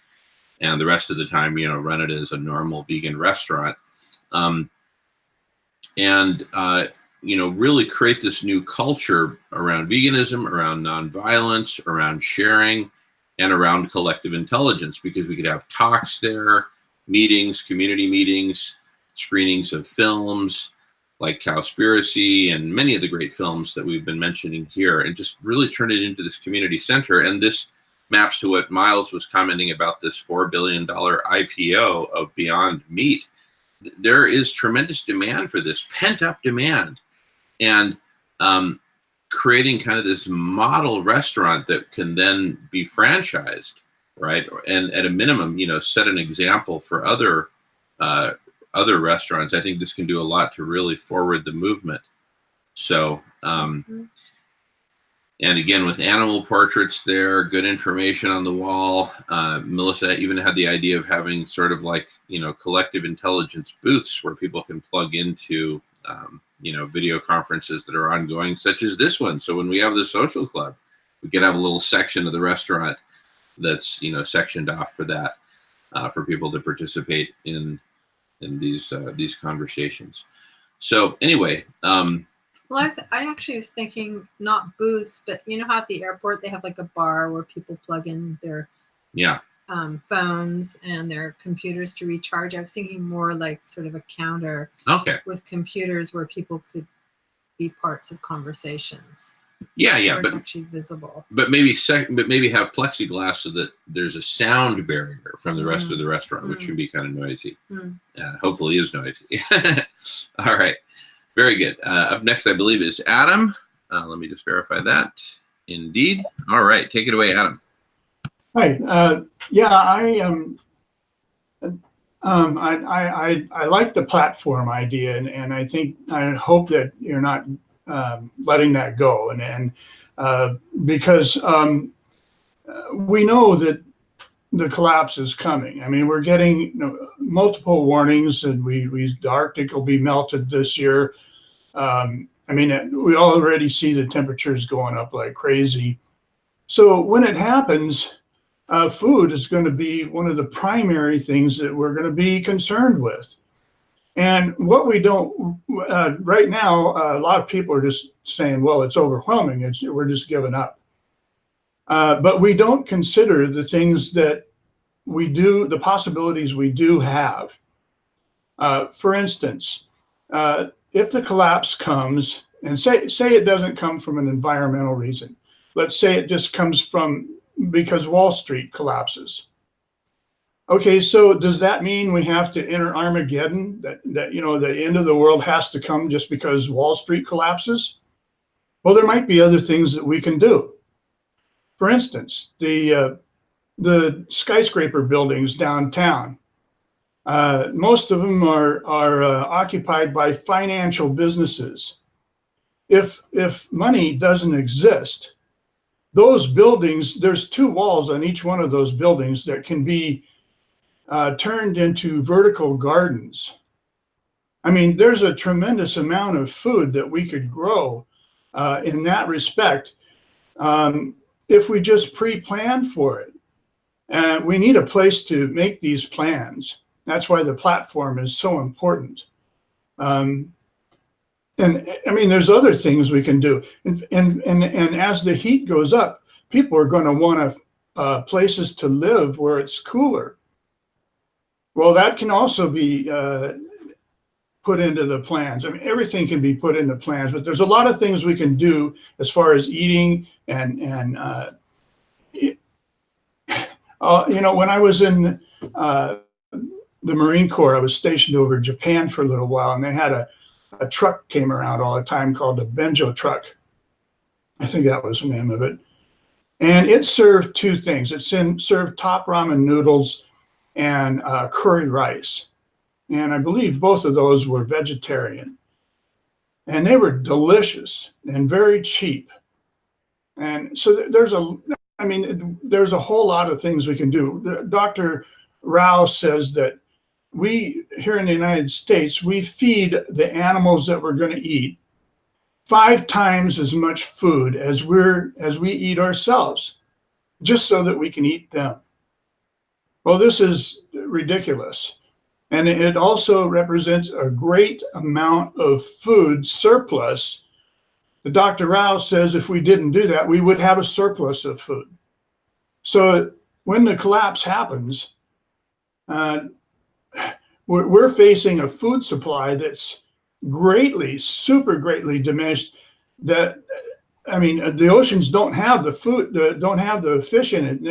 and the rest of the time, run it as a normal vegan restaurant, and really create this new culture around veganism, around nonviolence, around sharing, and around collective intelligence, because we could have talks there, meetings, community meetings, screenings of films like Cowspiracy and many of the great films that we've been mentioning here, and just really turn it into this community center. And this maps to what Miles was commenting about, this $4 billion IPO of Beyond Meat. There is tremendous demand for this, pent-up demand, and creating kind of this model restaurant that can then be franchised, right? And at a minimum, set an example for other restaurants. I think this can do a lot to really forward the movement. So, and again, with animal portraits there, good information on the wall. Melissa even had the idea of having sort of like, collective intelligence booths where people can plug into, video conferences that are ongoing, such as this one. So when we have the social club, we can have a little section of the restaurant that's, sectioned off for that, for people to participate in these conversations. So anyway, well, I actually was thinking not booths, but how at the airport they have like a bar where people plug in their phones and their computers to recharge. I was thinking more like sort of a counter with computers where people could be parts of conversations. Yeah, but actually visible. But maybe have plexiglass so that there's a sound barrier from the rest of the restaurant, which can be kind of noisy. Hopefully is noisy. All right, very good. Up next, I believe, is Adam. Let me just verify that. Indeed. All right, take it away, Adam. Hi. I like the platform idea, and I hope that you're not letting that go, and because we know that the collapse is coming. I mean, we're getting multiple warnings, and the Arctic will be melted this year. We already see the temperatures going up like crazy. So when it happens, food is going to be one of the primary things that we're going to be concerned with. And what we don't, right now, a lot of people are just saying, well, it's overwhelming. We're just giving up. But we don't consider the things that we do, the possibilities we do have. For instance, if the collapse comes, and say it doesn't come from an environmental reason. Let's say it just comes because Wall Street collapses. Okay, so does that mean we have to enter Armageddon? That the end of the world has to come just because Wall Street collapses? Well, there might be other things that we can do. For instance, the skyscraper buildings downtown. Most of them are occupied by financial businesses. If money doesn't exist, those buildings, there's 2 walls on each one of those buildings that can be turned into vertical gardens. I mean, there's a tremendous amount of food that we could grow in that respect if we just pre-planned for it. And we need a place to make these plans. That's why the platform is so important. And there's other things we can do. And as the heat goes up, people are going to want places to live where it's cooler. Well, that can also be put into the plans. I mean, everything can be put into plans, but there's a lot of things we can do as far as eating and when I was in the Marine Corps, I was stationed over in Japan for a little while, and they had a truck came around all the time called the Benjo truck. I think that was the name of it. And it served 2 things. It served top ramen noodles and curry rice. And I believe both of those were vegetarian. and they were delicious and very cheap. And so there's a whole lot of things we can do. Dr. Rao says that we here in the United States, we feed the animals that we're going to eat 5 times as much food as we eat ourselves, just so that we can eat them. Well, this is ridiculous. And it also represents a great amount of food surplus. The Dr. Rao says if we didn't do that, we would have a surplus of food. So when the collapse happens, we're facing a food supply that's super greatly diminished. That, I mean, the oceans don't have the food, don't have the fish in it.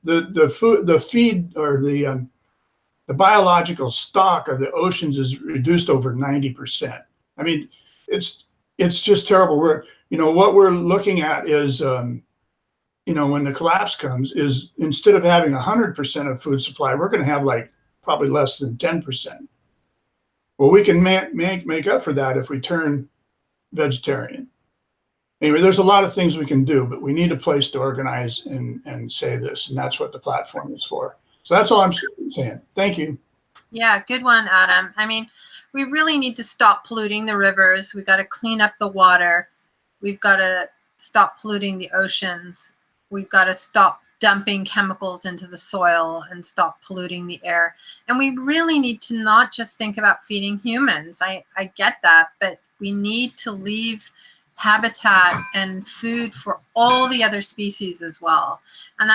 The feed or the biological stock of the oceans is reduced over 90%. I mean, it's just terrible. What we're looking at is, when the collapse comes, is instead of having 100% of food supply, we're going to have like probably less than 10%. Well, we can make up for that if we turn vegetarian. Anyway, there's a lot of things we can do, but we need a place to organize and say this, and that's what the platform is for. So that's all I'm saying. Thank you. Yeah, good one, Adam. I mean, we really need to stop polluting the rivers. We've got to clean up the water. We've got to stop polluting the oceans. We've got to stop dumping chemicals into the soil and stop polluting the air. And we really need to not just think about feeding humans. I get that, but we need to leave habitat and food for all the other species as well. And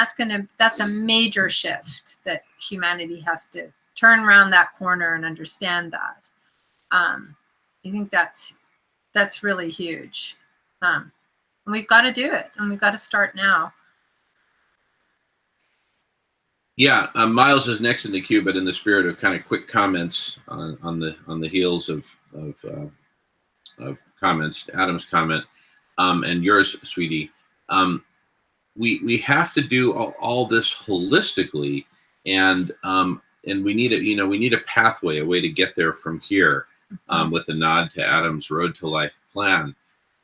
that's a major shift that humanity has to turn around that corner and understand that. I think that's really huge. And we've got to do it, and we've got to start now. Yeah, Miles is next in the queue, but in the spirit of kind of quick comments on the heels of comments, Adam's comment, and yours, sweetie. We have to do all this holistically, and we need a pathway, a way to get there from here, with a nod to Adam's Road to Life plan.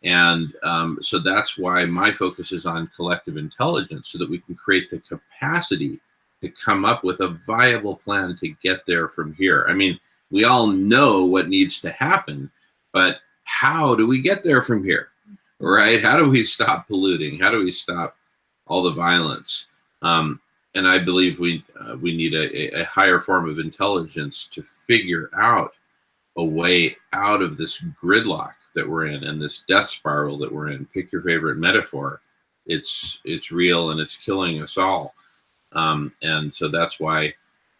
And so that's why my focus is on collective intelligence, so that we can create the capacity to come up with a viable plan to get there from here. I mean, we all know what needs to happen, but how do we get there from here, right? How do we stop polluting? How do we stop all the violence? And I believe we need a higher form of intelligence to figure out a way out of this gridlock that we're in and this death spiral that we're in. Pick your favorite metaphor. It's real, and it's killing us all. And so that's why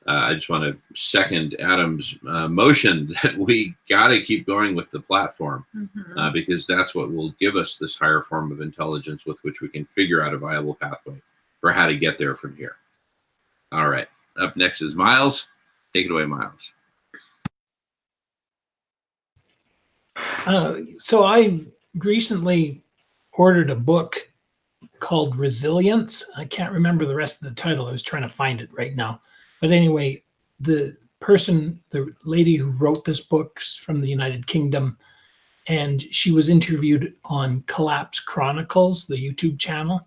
I just want to second Adam's motion that we got to keep going with the platform, because that's what will give us this higher form of intelligence with which we can figure out a viable pathway for how to get there from here. All right. Up next is Miles. Take it away, Miles. So I recently ordered a book called Resilience. I can't remember the rest of the title. I was trying to find it right now. But anyway, the lady who wrote this book is from the United Kingdom, and she was interviewed on Collapse Chronicles, the YouTube channel.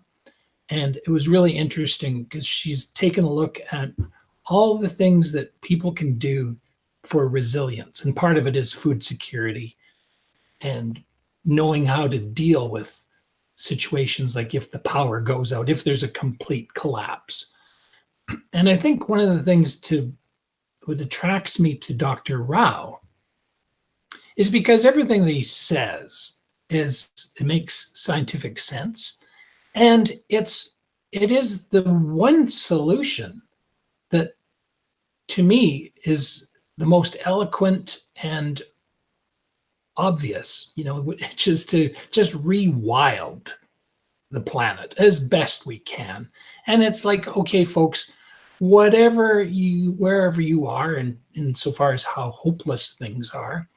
And it was really interesting because she's taken a look at all the things that people can do for resilience. And part of it is food security and knowing how to deal with situations like if the power goes out, if there's a complete collapse. And I think one of the things what attracts me to Dr. Rao is because everything that he says it makes scientific sense. And it is the one solution that, to me, is the most eloquent and obvious, which is to just rewild the planet as best we can. And it's like, okay, folks, wherever you are, and insofar as how hopeless things are,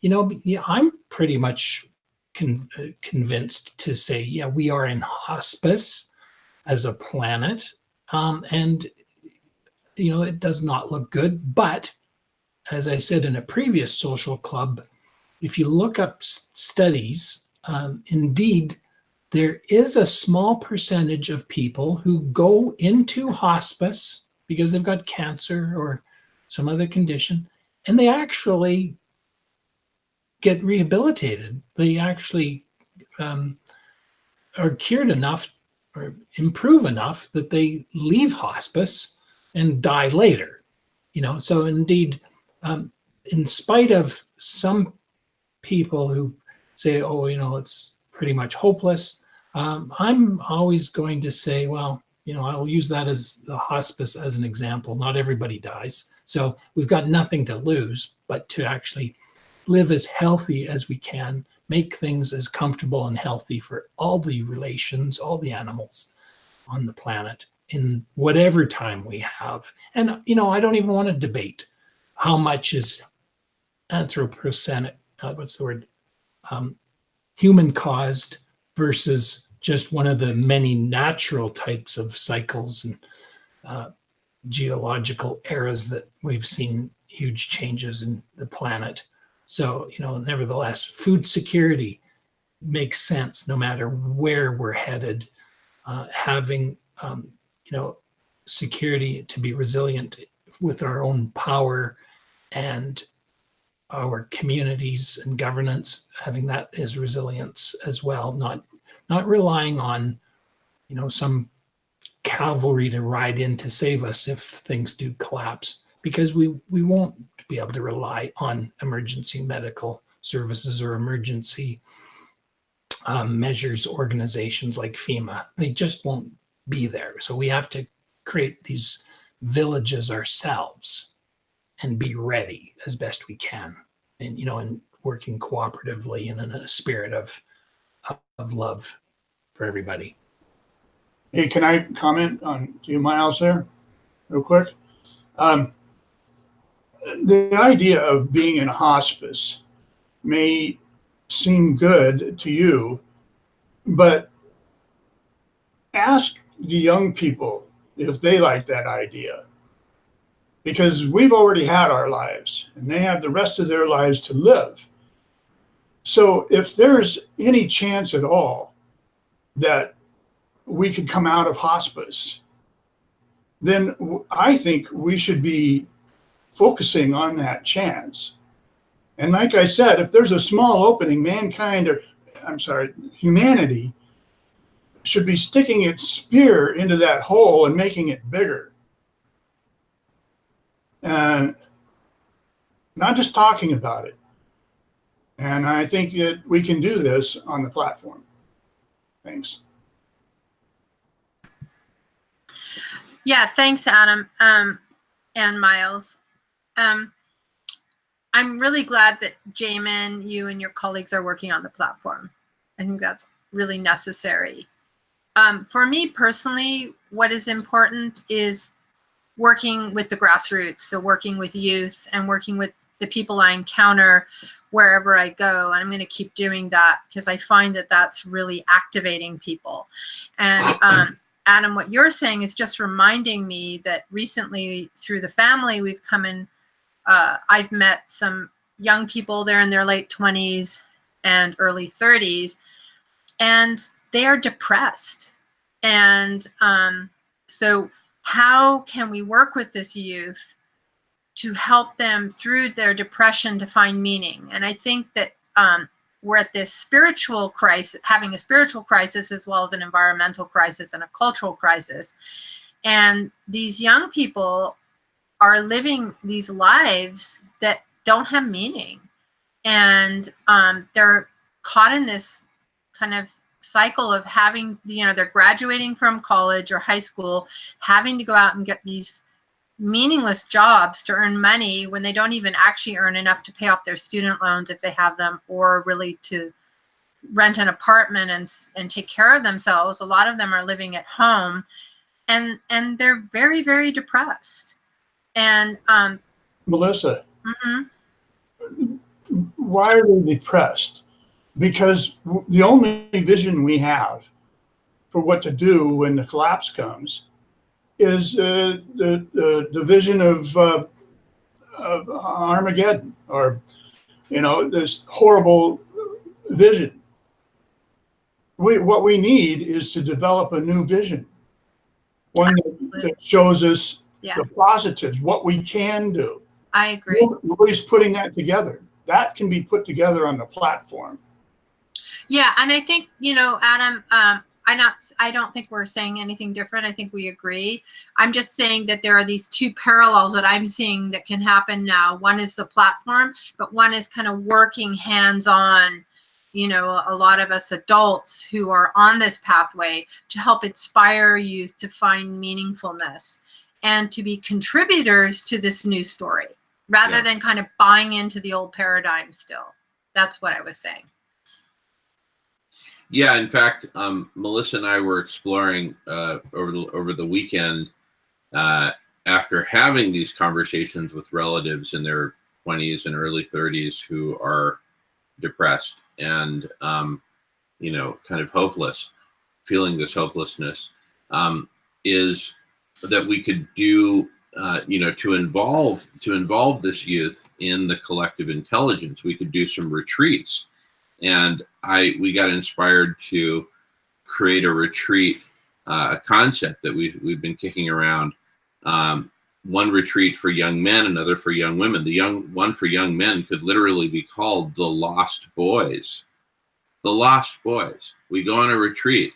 I'm pretty much convinced to say, yeah, we are in hospice as a planet, and it does not look good. But as I said in a previous social club, if you look up studies, indeed, there is a small percentage of people who go into hospice because they've got cancer or some other condition, and they actually get rehabilitated. They actually are cured enough or improve enough that they leave hospice and die later. So indeed, in spite of some people who say, oh, it's pretty much hopeless, I'm always going to say, well, I'll use that as the hospice as an example. Not everybody dies. So we've got nothing to lose, but to actually live as healthy as we can, make things as comfortable and healthy for all the relations, all the animals on the planet in whatever time we have. And, I don't even want to debate how much is anthropocenic, human caused versus just one of the many natural types of cycles and geological eras that we've seen huge changes in the planet. So, nevertheless, food security makes sense no matter where we're headed. Having, security to be resilient with our own power and our communities and governance, having that as resilience as well, not relying on, some cavalry to ride in to save us if things do collapse, because we won't be able to rely on emergency medical services or emergency measures organizations like FEMA. They just won't be there. So we have to create these villages ourselves and be ready as best we can, and and working cooperatively and in a spirit of love for everybody. Hey, can I comment on to Miles there real quick? The idea of being in hospice may seem good to you, but ask the young people if they like that idea, because we've already had our lives and they have the rest of their lives to live. So if there's any chance at all that we could come out of hospice, then I think we should be focusing on that chance. And like I said, if there's a small opening, humanity should be sticking its spear into that hole and making it bigger. And not just talking about it. And I think that we can do this on the platform. Thanks. Yeah, thanks, Adam, and Miles. I'm really glad that Jamin, you and your colleagues are working on the platform. I think that's really necessary. For me personally, what is important is working with the grassroots, so working with youth and working with the people I encounter wherever I go. And I'm going to keep doing that because I find that that's really activating people. And Adam, what you're saying is just reminding me that recently through the family, we've come in, I've met some young people, they're in their late 20s and early 30s, and they are depressed. And so how can we work with this youth to help them through their depression to find meaning? And I think that we're at this spiritual crisis, having a spiritual crisis as well as an environmental crisis and a cultural crisis. And these young people are living these lives that don't have meaning. And they're caught in this kind of cycle of having, they're graduating from college or high school, having to go out and get these meaningless jobs to earn money when they don't even actually earn enough to pay off their student loans if they have them, or really to rent an apartment and take care of themselves. A lot of them are living at home, and they're very, very depressed. And Melissa, why are they depressed? Because the only vision we have for what to do when the collapse comes is the vision of Armageddon, or this horrible vision. What we need is to develop a new vision, one that shows us the positives, what we can do. I agree. Nobody's putting that together. That can be put together on the platform. Yeah, and I think, Adam, I don't think we're saying anything different. I think we agree. I'm just saying that there are these two parallels that I'm seeing that can happen now. One is the platform, but one is kind of working hands-on, a lot of us adults who are on this pathway to help inspire youth to find meaningfulness and to be contributors to this new story rather than kind of buying into the old paradigm still. That's what I was saying. Yeah, in fact, Melissa and I were exploring over the weekend after having these conversations with relatives in their 20s and early 30s who are depressed and kind of hopeless, feeling this hopelessness, is that we could do to involve this youth in the collective intelligence. We could do some retreats. And we got inspired to create a retreat, a concept that we've been kicking around. One retreat for young men, another for young women. The one for young men could literally be called the Lost Boys. The Lost Boys. We go on a retreat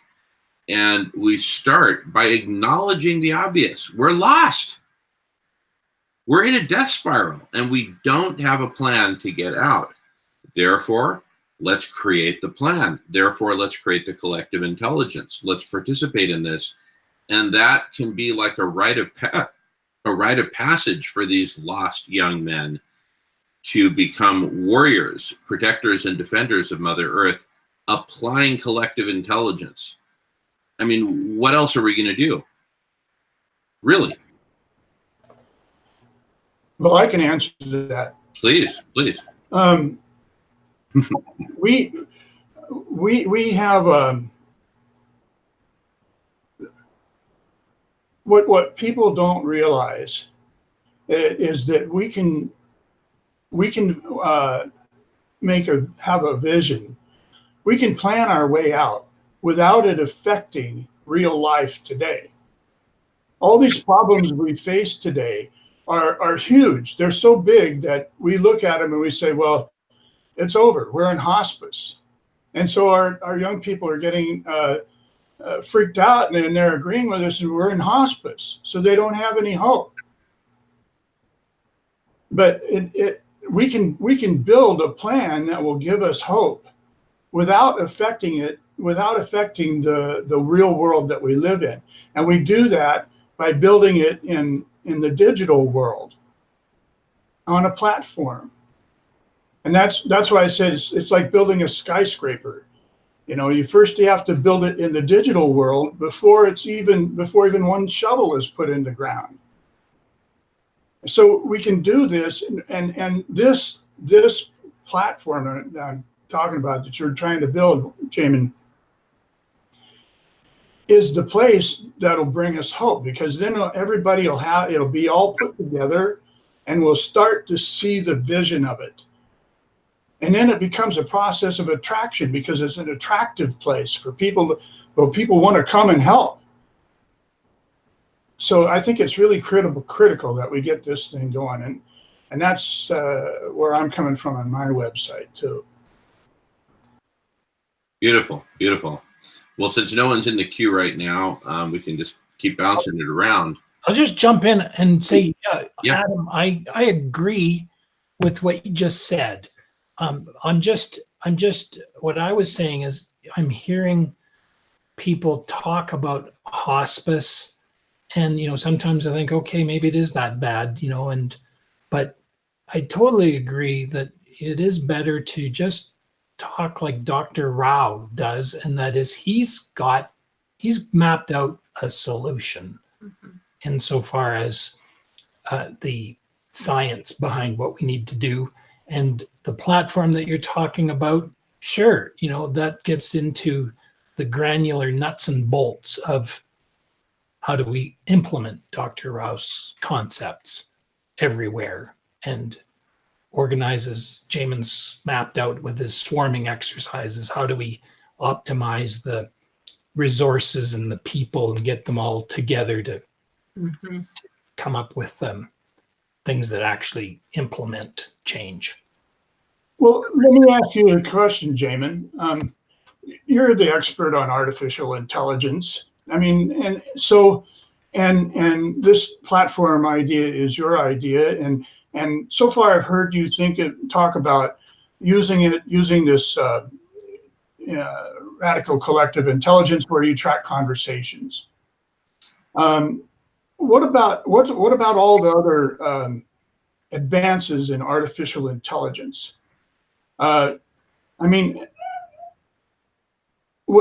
and we start by acknowledging the obvious. We're lost. We're in a death spiral and we don't have a plan to get out. Therefore, let's create the plan. Therefore, let's create the collective intelligence. Let's participate in this. And that can be like a rite of passage for these lost young men to become warriors, protectors, and defenders of Mother Earth, applying collective intelligence. I mean, what else are we going to do? Really? Well, I can answer to that. Please. We have what people don't realize is that we can have a vision. We can plan our way out without it affecting real life today. All these problems we face today are huge. They're so big that we look at them and we say, well, it's over. We're in hospice. And so our young people are getting freaked out and they're agreeing with us and we're in hospice. So they don't have any hope. But we can build a plan that will give us hope without affecting the real world that we live in. And we do that by building it in the digital world on a platform. And that's why I said it's like building a skyscraper. You have to build it in the digital world before even one shovel is put in the ground. So we can do this, and this platform that I'm talking about that you're trying to build, Jamin, is the place that'll bring us hope, because then everybody it'll be all put together, and we'll start to see the vision of it. And then it becomes a process of attraction because it's an attractive place for people. People want to come and help. So I think it's really critical that we get this thing going. And that's where I'm coming from on my website too. Beautiful. Well, since no one's in the queue right now, we can just keep bouncing it around. I'll just jump in and say, Adam, I agree with what you just said. I'm just what I was saying is I'm hearing people talk about hospice, and sometimes I think, okay, maybe it is that bad, but I totally agree that it is better to just talk like Dr. Rao does, and that is he's mapped out a solution insofar as the science behind what we need to do. And the platform that you're talking about, sure, that gets into the granular nuts and bolts of how do we implement Dr. Rao's concepts everywhere, and organizes, Jamin's mapped out with his swarming exercises. How do we optimize the resources and the people and get them all together to come up with things that actually implement change? Well, let me ask you a question, Jamin. You're the expert on artificial intelligence. I mean, and so, and this platform idea is your idea, and so far I've heard you talk about using this radical collective intelligence where you track conversations. What about all the other advances in artificial intelligence? I mean,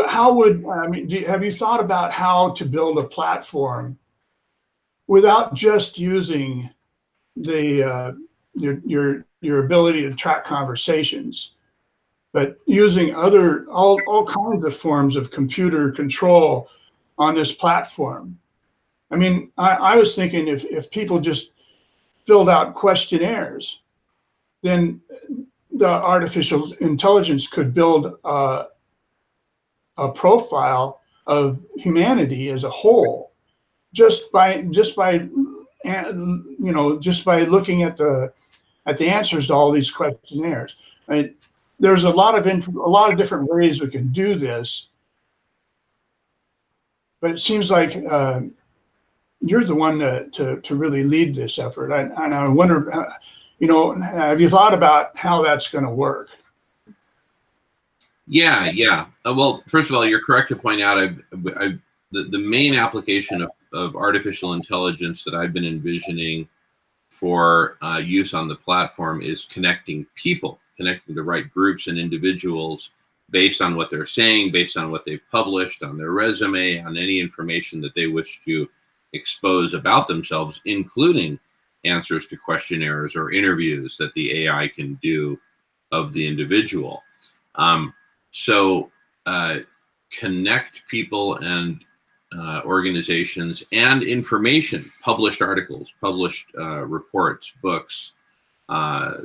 have you thought about how to build a platform without just using your ability to track conversations, but using all kinds of forms of computer control on this platform? I mean, I was thinking if people just filled out questionnaires, then the artificial intelligence could build a profile of humanity as a whole just by looking at the answers to all these questionnaires. I mean, there's a lot of different ways we can do this, but it seems like you're the one to really lead this effort. And I wonder, have you thought about how that's going to work? Yeah. Well, first of all, you're correct to point out the main application of artificial intelligence that I've been envisioning for use on the platform is connecting people, connecting the right groups and individuals based on what they're saying, based on what they've published, on their resume, on any information that they wish to expose about themselves, including answers to questionnaires or interviews that the AI can do of the individual. So connect people and organizations and information, published articles, published reports, books,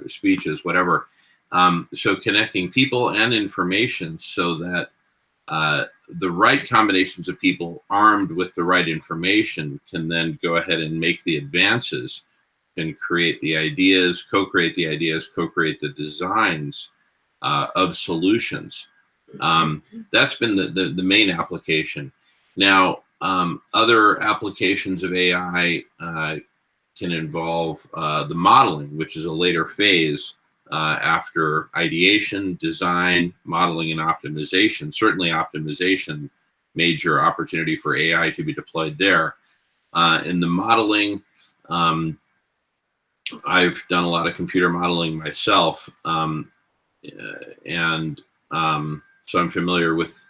speeches, whatever. So connecting people and information so that the right combinations of people armed with the right information can then go ahead and make the advances and create the ideas, co-create the designs of solutions. That's been the main application. Now, other applications of AI can involve the modeling, which is a later phase after ideation, design, modeling, and optimization. Certainly optimization, major opportunity for AI to be deployed there. In the modeling, I've done a lot of computer modeling myself, so I'm familiar with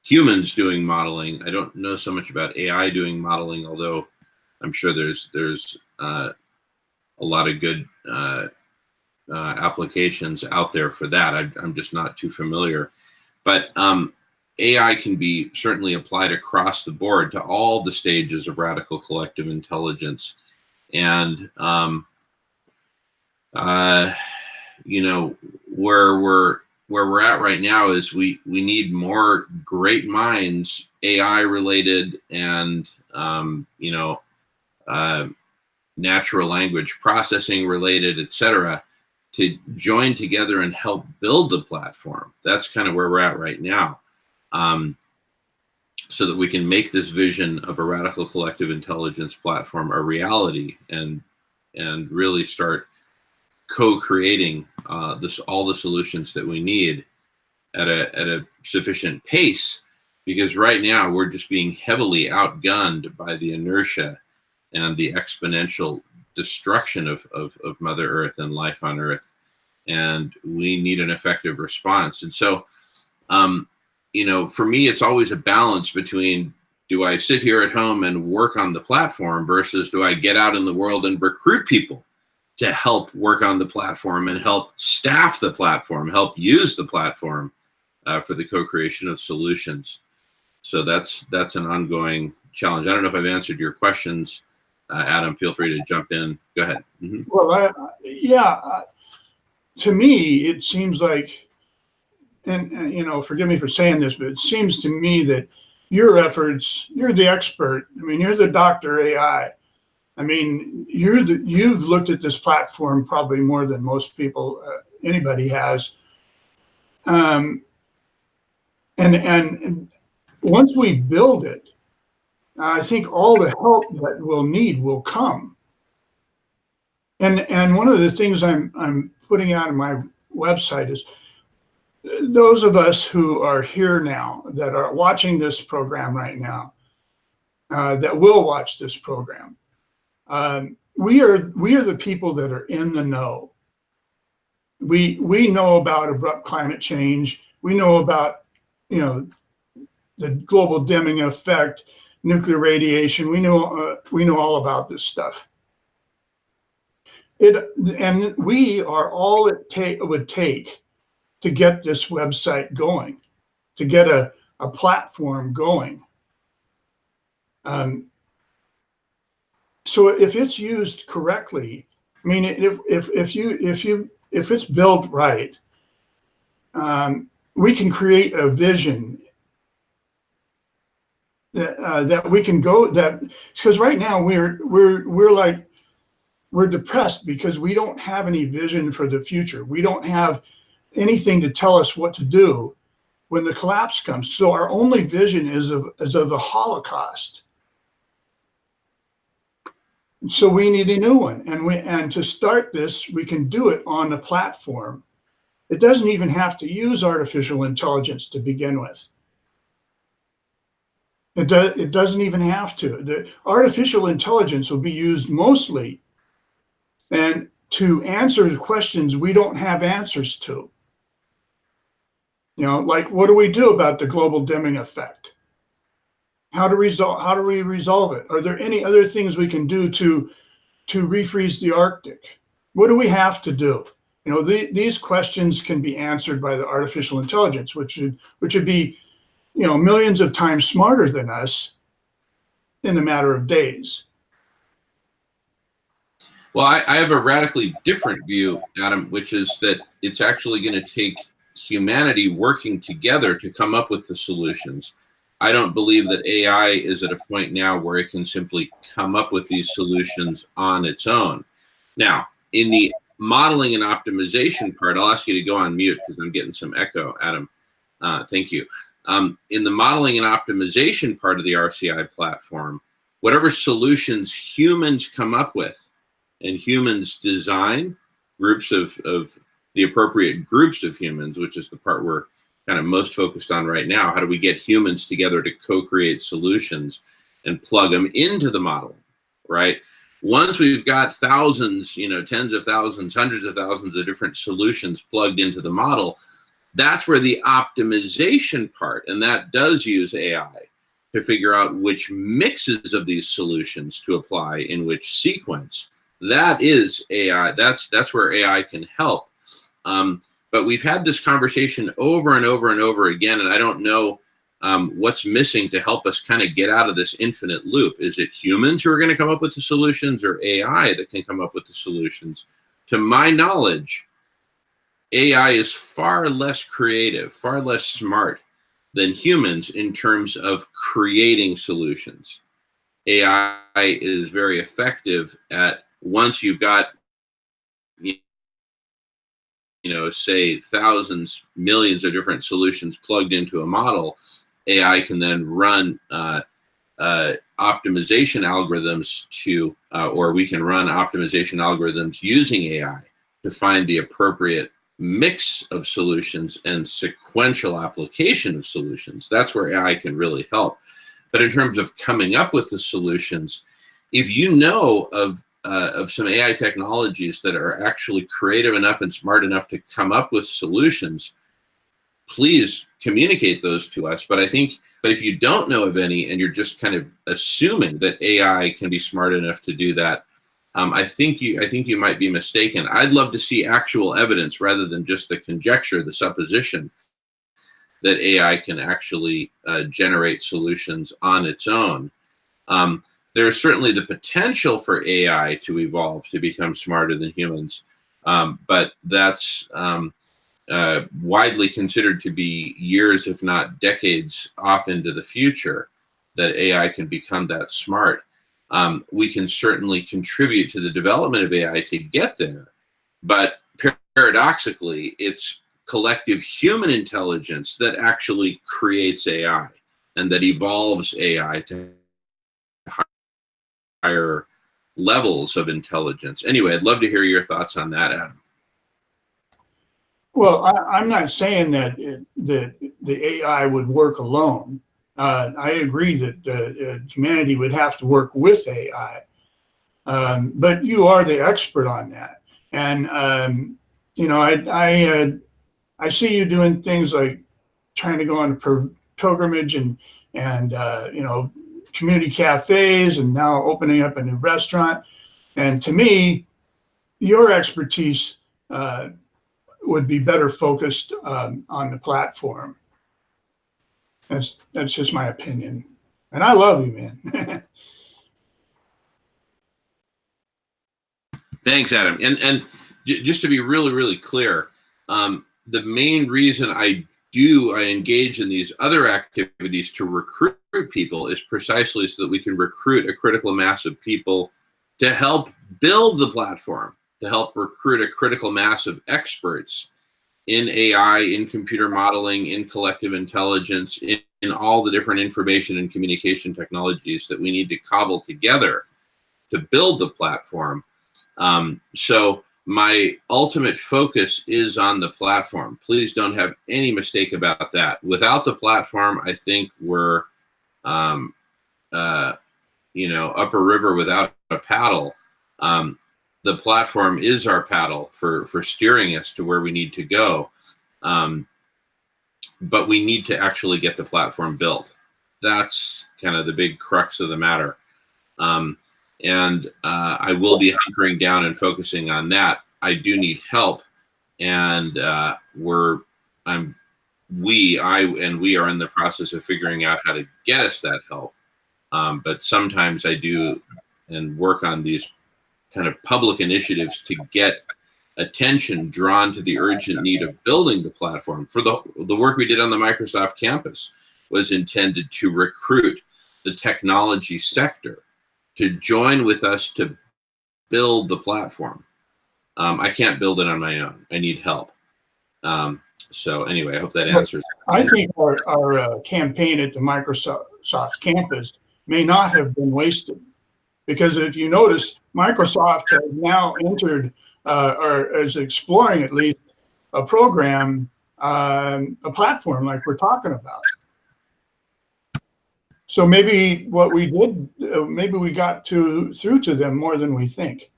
humans doing modeling. I don't know so much about AI doing modeling, although I'm sure there's a lot of good applications out there for that. I'm just not too familiar. But AI can be certainly applied across the board to all the stages of radical collective intelligence. And where we're at right now is we need more great minds, AI related and natural language processing related, etc., to join together and help build the platform. That's kind of where we're at right now, so that we can make this vision of a radical collective intelligence platform a reality and really start co-creating all the solutions that we need at a sufficient pace, because right now we're just being heavily outgunned by the inertia and the exponential destruction of Mother Earth and life on Earth, and we need an effective response. And so for me, it's always a balance between, do I sit here at home and work on the platform versus do I get out in the world and recruit people to help work on the platform and help staff the platform, help use the platform for the co-creation of solutions. So that's an ongoing challenge. I don't know if I've answered your questions. Adam, feel free to jump in. Go ahead. Mm-hmm. Well, to me, it seems like, and you know, forgive me for saying this, but it seems to me that your efforts, you're the expert. I mean, you're the Dr. AI. I mean, you've looked at this platform probably more than most people, anybody has. And once we build it, I think all the help that we'll need will come. And one of the things I'm putting out on my website is those of us who are here now that are watching this program right now, that will watch this program. We are the people that are in the know. We know about abrupt climate change. We know about, you know, the global dimming effect, nuclear radiation. We know all about this stuff. And we are all it would take to get this website going, to get a platform going. So if it's used correctly, I mean, if it's built right, we can create a vision that we can go, that because right now we're depressed because we don't have any vision for the future. We don't have anything to tell us what to do when the collapse comes. So our only vision is of the Holocaust. So we need a new one, and to start this, we can do it on the platform. It doesn't even have to use artificial intelligence to begin with. It doesn't even have to. The artificial intelligence will be used mostly and to answer the questions we don't have answers to. You know, like, what do we do about the global dimming effect? How do we resolve it? Are there any other things we can do to refreeze the Arctic? What do we have to do? You know, these questions can be answered by the artificial intelligence, which would be, you know, millions of times smarter than us in a matter of days. Well, I have a radically different view, Adam, which is that it's actually going to take humanity working together to come up with the solutions. I don't believe that AI is at a point now where it can simply come up with these solutions on its own. Now, in the modeling and optimization part, I'll ask you to go on mute because I'm getting some echo, Adam. Thank you. In the modeling and optimization part of the RCI platform, whatever solutions humans come up with and humans design, groups of the appropriate groups of humans, which is the part we're kind of most focused on right now. How do we get humans together to co-create solutions and plug them into the model, right? Once we've got thousands, you know, tens of thousands, hundreds of thousands of different solutions plugged into the model, that's where the optimization part, and that does use AI to figure out which mixes of these solutions to apply in which sequence. That is AI. That's where AI can help. But we've had this conversation over and over and over again, and I don't know what's missing to help us kind of get out of this infinite loop. Is it humans who are going to come up with the solutions, or AI that can come up with the solutions? To my knowledge, AI is far less creative, far less smart than humans in terms of creating solutions. AI is very effective at, once you've got, you know, say thousands, millions of different solutions plugged into a model, AI can then run optimization algorithms to, or we can run optimization algorithms using AI to find the appropriate mix of solutions and sequential application of solutions. That's where AI can really help. But in terms of coming up with the solutions, if you know of some AI technologies that are actually creative enough and smart enough to come up with solutions, please communicate those to us. But if you don't know of any and you're just kind of assuming that AI can be smart enough to do that, I think you might be mistaken. I'd love to see actual evidence rather than just the conjecture, the supposition that AI can actually generate solutions on its own. There is certainly the potential for AI to evolve to become smarter than humans. But that's widely considered to be years, if not decades, off into the future that AI can become that smart. We can certainly contribute to the development of AI to get there, but paradoxically, it's collective human intelligence that actually creates AI and that evolves AI to higher levels of intelligence. Anyway, I'd love to hear your thoughts on that, Adam. Well, I'm not saying that that the AI would work alone. I agree that humanity would have to work with AI, but you are the expert on that, and you know, I see you doing things like trying to go on a pilgrimage and you know, community cafes, and now opening up a new restaurant. And to me, your expertise would be better focused on the platform. That's just my opinion. And I love you, man. Thanks, Adam. And just to be really, really clear, the main reason I engage in these other activities to recruit people is precisely so that we can recruit a critical mass of people to help build the platform, to help recruit a critical mass of experts in AI, in computer modeling, in collective intelligence, in all the different information and communication technologies that we need to cobble together to build the platform. So my ultimate focus is on the platform. Please don't have any mistake about that. Without the platform, I think we're, you know, up a river without a paddle. The platform is our paddle for steering us to where we need to go. But we need to actually get the platform built. That's kind of the big crux of the matter. And I will be hunkering down and focusing on that. I do need help, and we are in the process of figuring out how to get us that help. But sometimes I do and work on these kind of public initiatives to get attention drawn to the urgent need of building the platform. For the work we did on the Microsoft campus was intended to recruit the technology sector to join with us to build the platform. I can't build it on my own. I need help. So anyway, I hope that answers. I think our campaign at the Microsoft campus may not have been wasted, because if you notice, Microsoft has now entered or is exploring at least a program, a platform like we're talking about. So maybe what we did, maybe we got through to them more than we think.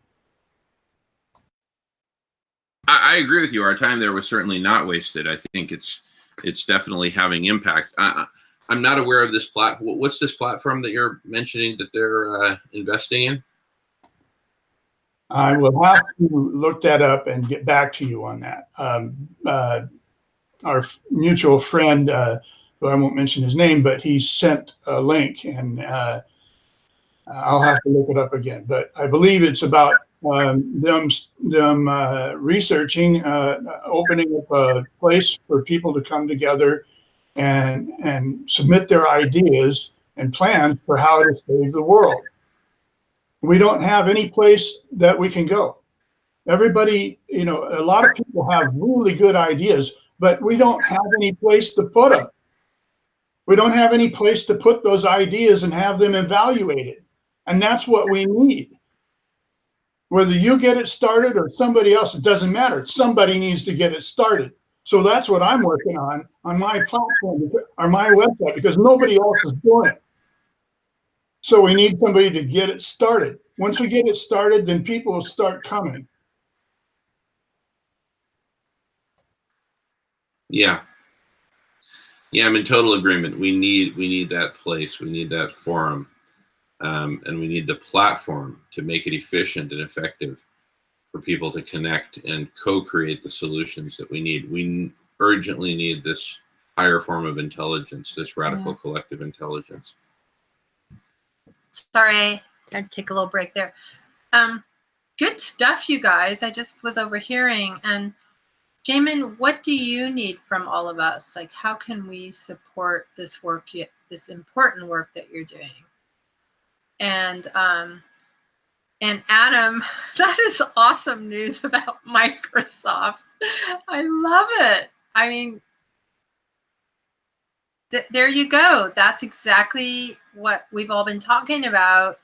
I agree with you. Our time there was certainly not wasted. I think it's definitely having impact. I'm not aware of this platform. What's this platform that you're mentioning that they're investing in? I will have to look that up and get back to you on that. Our mutual friend, who I won't mention his name, but he sent a link, and I'll have to look it up again. But I believe it's about them researching, opening up a place for people to come together and submit their ideas and plans for how to save the world. We don't have any place that we can go. Everybody, you know, a lot of people have really good ideas, but we don't have any place to put them. We don't have any place to put those ideas and have them evaluated. And that's what we need. Whether you get it started or somebody else, it doesn't matter. Somebody needs to get it started. So that's what I'm working on my platform or my website, because nobody else is doing it. So we need somebody to get it started. Once we get it started, then people will start coming. Yeah. Yeah, I'm in total agreement. We need that place. We need that forum. And we need the platform to make it efficient and effective for people to connect and co-create the solutions that we need. We urgently need this higher form of intelligence, this radical collective intelligence. Sorry, I'd take a little break there. good stuff, you guys. I just was overhearing. And Jamin, what do you need from all of us? Like, how can we support this work, this important work that you're doing? And Adam, that is awesome news about Microsoft. I love it. I mean, there you go. That's exactly what we've all been talking about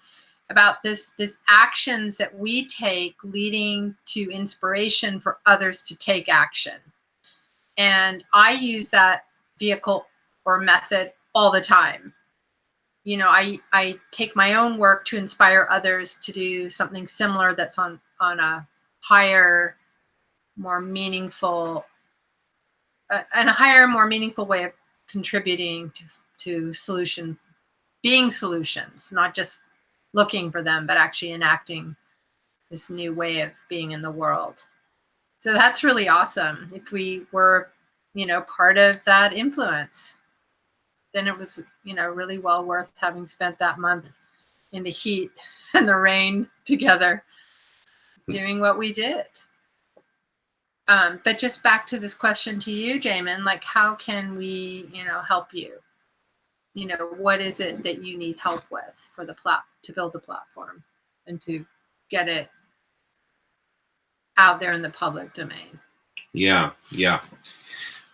this actions that we take leading to inspiration for others to take action. And I use that vehicle or method all the time. You know, I take my own work to inspire others to do something similar that's on a higher, more meaningful, and a higher, more meaningful way of contributing to being solutions, not just looking for them, but actually enacting this new way of being in the world. So that's really awesome. If we were, you know, part of that influence, then it was, you know, really well worth having spent that month in the heat and the rain together doing what we did. But just back to this question to you, Jamin, like, how can we, you know, help you? You know, what is it that you need help with for to build the platform and to get it out there in the public domain? Yeah.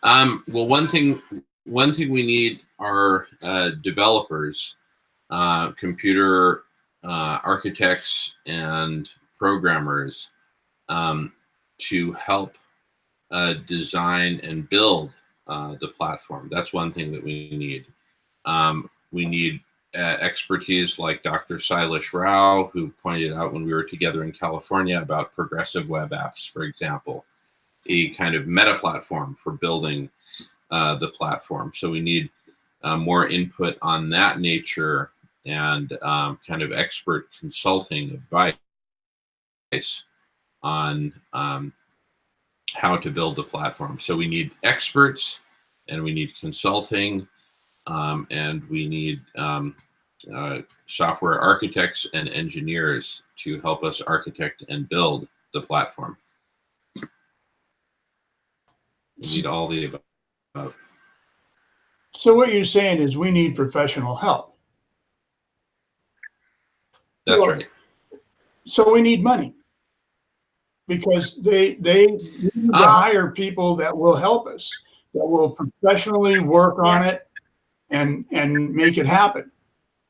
Well, one thing we need are developers, computer architects, and programmers to help design and build the platform. That's one thing that we need. We need expertise like Dr. Sailesh Rao, who pointed out when we were together in California about progressive web apps, for example, a kind of meta platform for building the platform. So we need more input on that nature and kind of expert consulting advice on how to build the platform. So we need experts, and we need consulting, and we need software architects and engineers to help us architect and build the platform. We need all the above. So what you're saying is we need professional help. That's right. So we need money, because they need to hire people that will help us, that will professionally work on it and make it happen.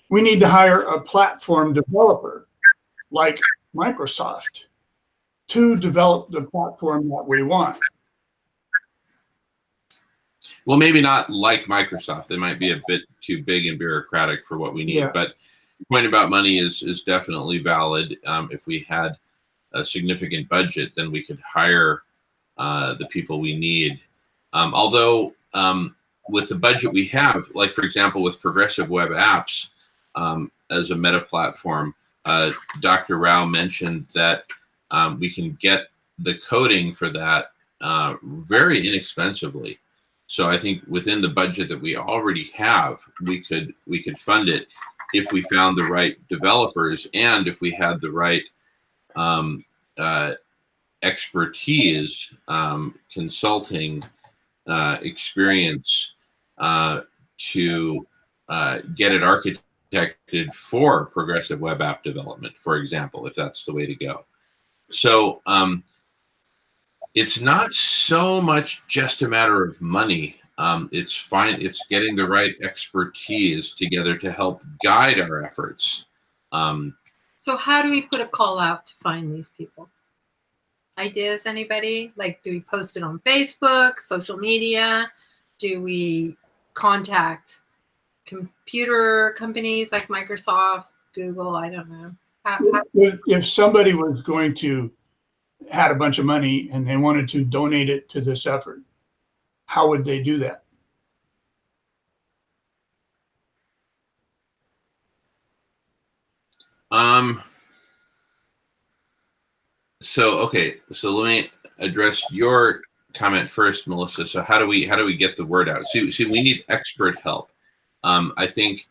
We need to hire a platform developer like Microsoft to develop the platform that we want. Well, maybe not like Microsoft. They might be a bit too big and bureaucratic for what we need. Yeah. But the point about money is definitely valid. If we had a significant budget, then we could hire the people we need. Although with the budget we have, like for example, with progressive web apps as a meta platform, Dr. Rao mentioned that we can get the coding for that very inexpensively. So I think within the budget that we already have, we could fund it if we found the right developers and if we had the right expertise, consulting experience to get it architected for progressive web app development, for example, if that's the way to go. So it's not so much just a matter of money. It's getting the right expertise together to help guide our efforts. So how do we put a call out to find these people? Ideas, anybody? Like, do we post it on Facebook, social media? Do we contact computer companies like Microsoft, Google? I don't know. If somebody was going to had a bunch of money and they wanted to donate it to this effort, how would they do that? So let me address your comment first, Melissa. So how do we get the word out? See, we need expert help. I think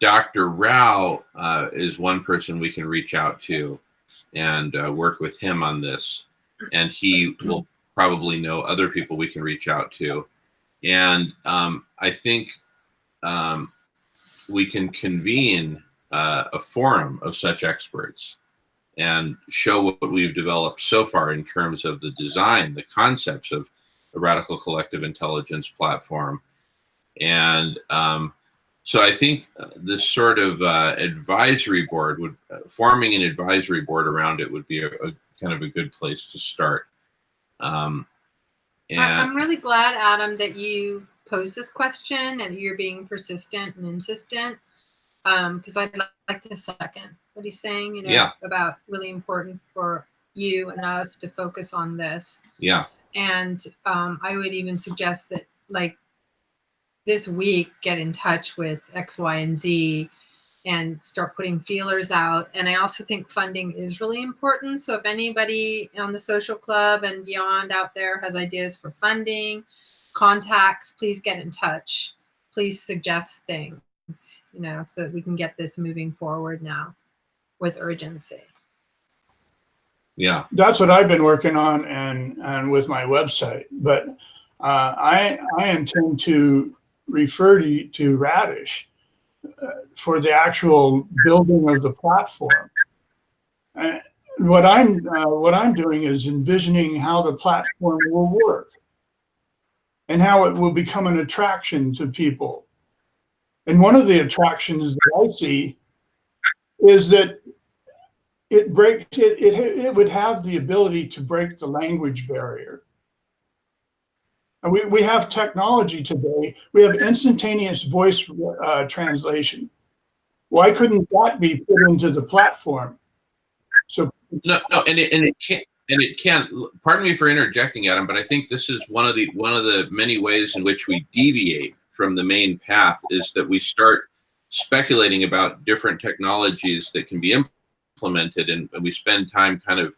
Dr. Rao is one person we can reach out to. and work with him on this. And he will probably know other people we can reach out to. And I think we can convene a forum of such experts and show what we've developed so far in terms of the design, the concepts of the Radical Collective Intelligence platform. And so I think this sort of advisory board would, forming an advisory board around it would be a kind of a good place to start. And I'm really glad, Adam, that you posed this question and you're being persistent and insistent, because I'd like to second what he's saying, you know, Yeah. about really important for you and us to focus on this. yeah, And I would even suggest that, like, this week, get in touch with X, Y, and Z and start putting feelers out. And I also think funding is really important. So if anybody on the social club and beyond out there has ideas for funding, contacts, please get in touch. Please suggest things, you know, so that we can get this moving forward now with urgency. yeah, That's what I've been working on and with my website. But I intend to refer to Radish for the actual building of the platform. What I'm doing is envisioning how the platform will work and how it will become an attraction to people. And one of the attractions that I see is that it would have the ability to break the language barrier. And we have technology today. We have instantaneous voice translation. Why couldn't that be put into the platform? So no, and it can't. Pardon me for interjecting, Adam, but I think this is one of the many ways in which we deviate from the main path, is that we start speculating about different technologies that can be implemented, and we spend time kind of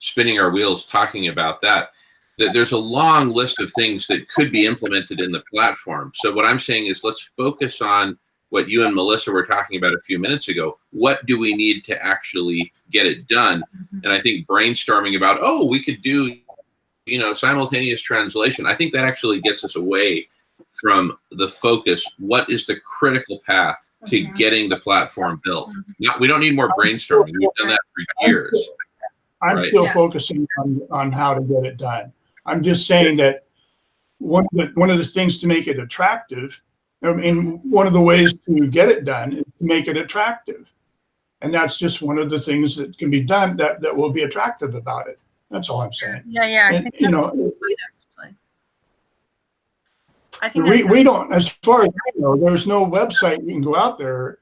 spinning our wheels talking about that. There's a long list of things that could be implemented in the platform. So what I'm saying is, let's focus on what you and Melissa were talking about a few minutes ago. What do we need to actually get it done? And I think brainstorming about, oh, we could do, you know, simultaneous translation. I think that actually gets us away from the focus. What is the critical path to getting the platform built? We don't need more brainstorming. We've done that for years. I'm still focusing on how to get it done. I'm just saying that one of the things to make it attractive, I mean, one of the ways to get it done is to make it attractive. And that's just one of the things that can be done that will be attractive about it. That's all I'm saying. Yeah. And, you know, I think we don't, as far as I know, there's no website you can go out there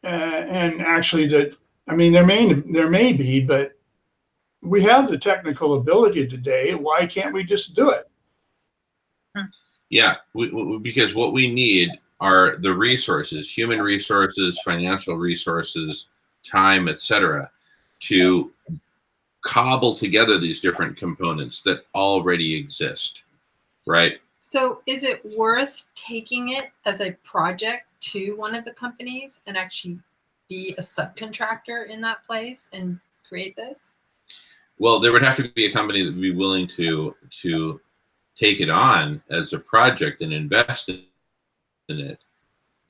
and actually that, I mean, there may be, but we have the technical ability today. Why can't we just do it? Yeah, because what we need are the resources, human resources, financial resources, time, etc., to cobble together these different components that already exist, right? So is it worth taking it as a project to one of the companies and actually be a subcontractor in that place and create this? Well, there would have to be a company that would be willing to take it on as a project and invest in it.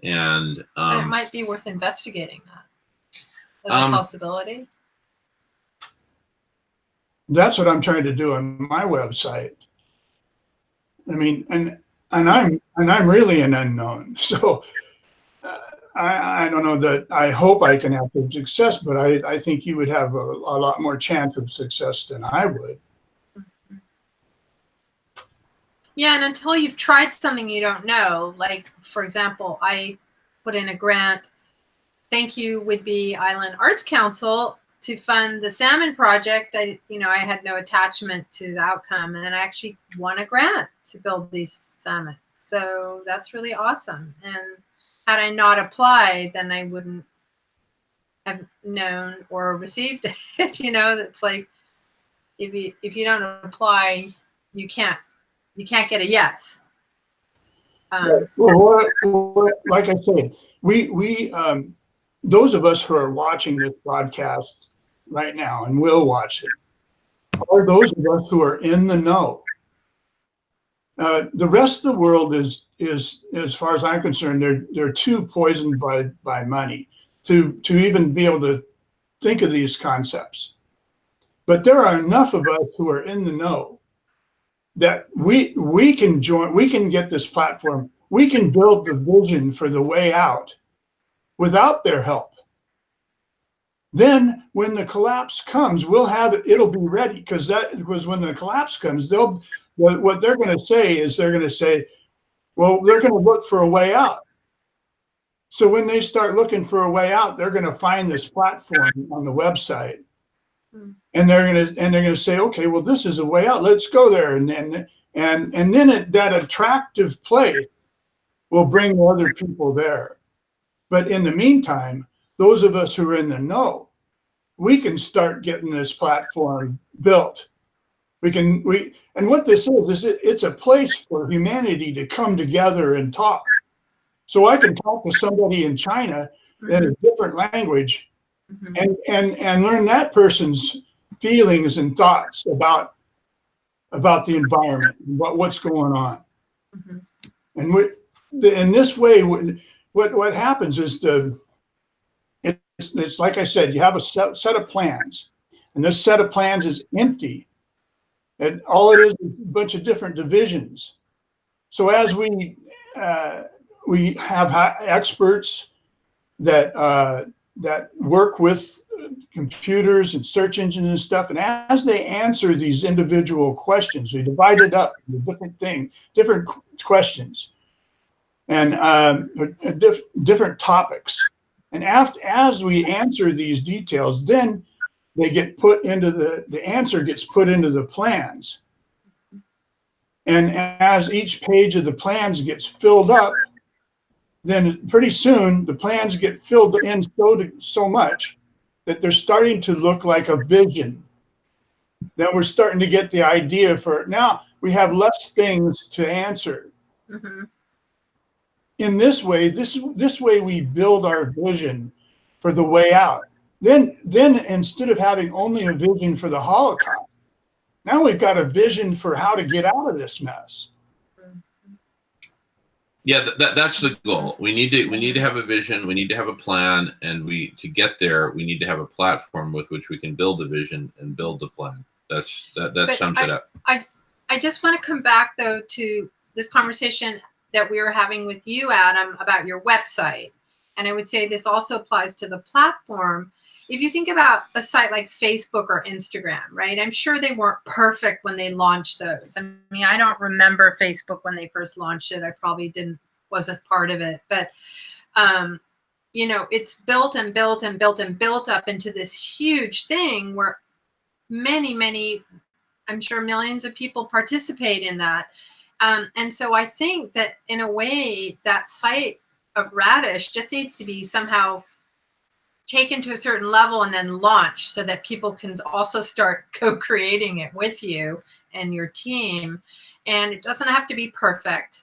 And it might be worth investigating that as a possibility. That's what I'm trying to do on my website. I mean, and I'm really an unknown. So I don't know that I hope I can have some success, but I think you would have a lot more chance of success than I would. Yeah, and until you've tried something you don't know, like, for example, I put in a grant, thank you Whidbey Island Arts Council, to fund the salmon project. I had no attachment to the outcome, and I actually won a grant to build these salmon. So that's really awesome. And had I not applied, then I wouldn't have known or received it. You know, that's like, if you don't apply, you can't get a yes. Well, like I said, we those of us who are watching this broadcast, right now and will watch it are those of us who are in the know. The rest of the world is, as far as I'm concerned, they're too poisoned by money to even be able to think of these concepts. But there are enough of us who are in the know that we can join, we can get this platform, we can build the vision for the way out without their help. Then when the collapse comes, we'll have it, it'll be ready, because when the collapse comes, what they're going to say is they're going to say, well, they're going to look for a way out. So when they start looking for a way out, they're going to find this platform on the website. And they're going to say, okay, well, this is a way out. Let's go there. And then that attractive place will bring other people there. But in the meantime, those of us who are in the know, we can start getting this platform built. And what this is it's a place for humanity to come together and talk. So I can talk to somebody in China in a different language and learn that person's feelings and thoughts about the environment, about what's going on. And in this way, what happens is it's like I said, you have a set of plans, and this set of plans is empty. And all it is a bunch of different divisions. So as we have experts that work with computers and search engines and stuff, and as they answer these individual questions, we divide it up into different questions, and different topics. And as we answer these details, then they get put into the answer gets put into the plans. And as each page of the plans gets filled up, then pretty soon the plans get filled in so much that they're starting to look like a vision. Then we're starting to get the idea for it. Now we have less things to answer. In this way, this way we build our vision for the way out. Then instead of having only a vision for the Holocaust, now we've got a vision for how to get out of this mess. Yeah, that's the goal. We need to have a vision. We need to have a plan, and to get there, we need to have a platform with which we can build the vision and build the plan. That sums it up. I just want to come back though to this conversation that we were having with you, Adam, about your website. And I would say this also applies to the platform. If you think about a site like Facebook or Instagram, right? I'm sure they weren't perfect when they launched those. I mean, I don't remember Facebook when they first launched it. I probably wasn't part of it. But, it's built and built and built and built up into this huge thing where many, I'm sure millions of people participate in that. And so I think that in a way, that site of Radish just needs to be somehow taken to a certain level and then launched so that people can also start co-creating it with you and your team. And it doesn't have to be perfect.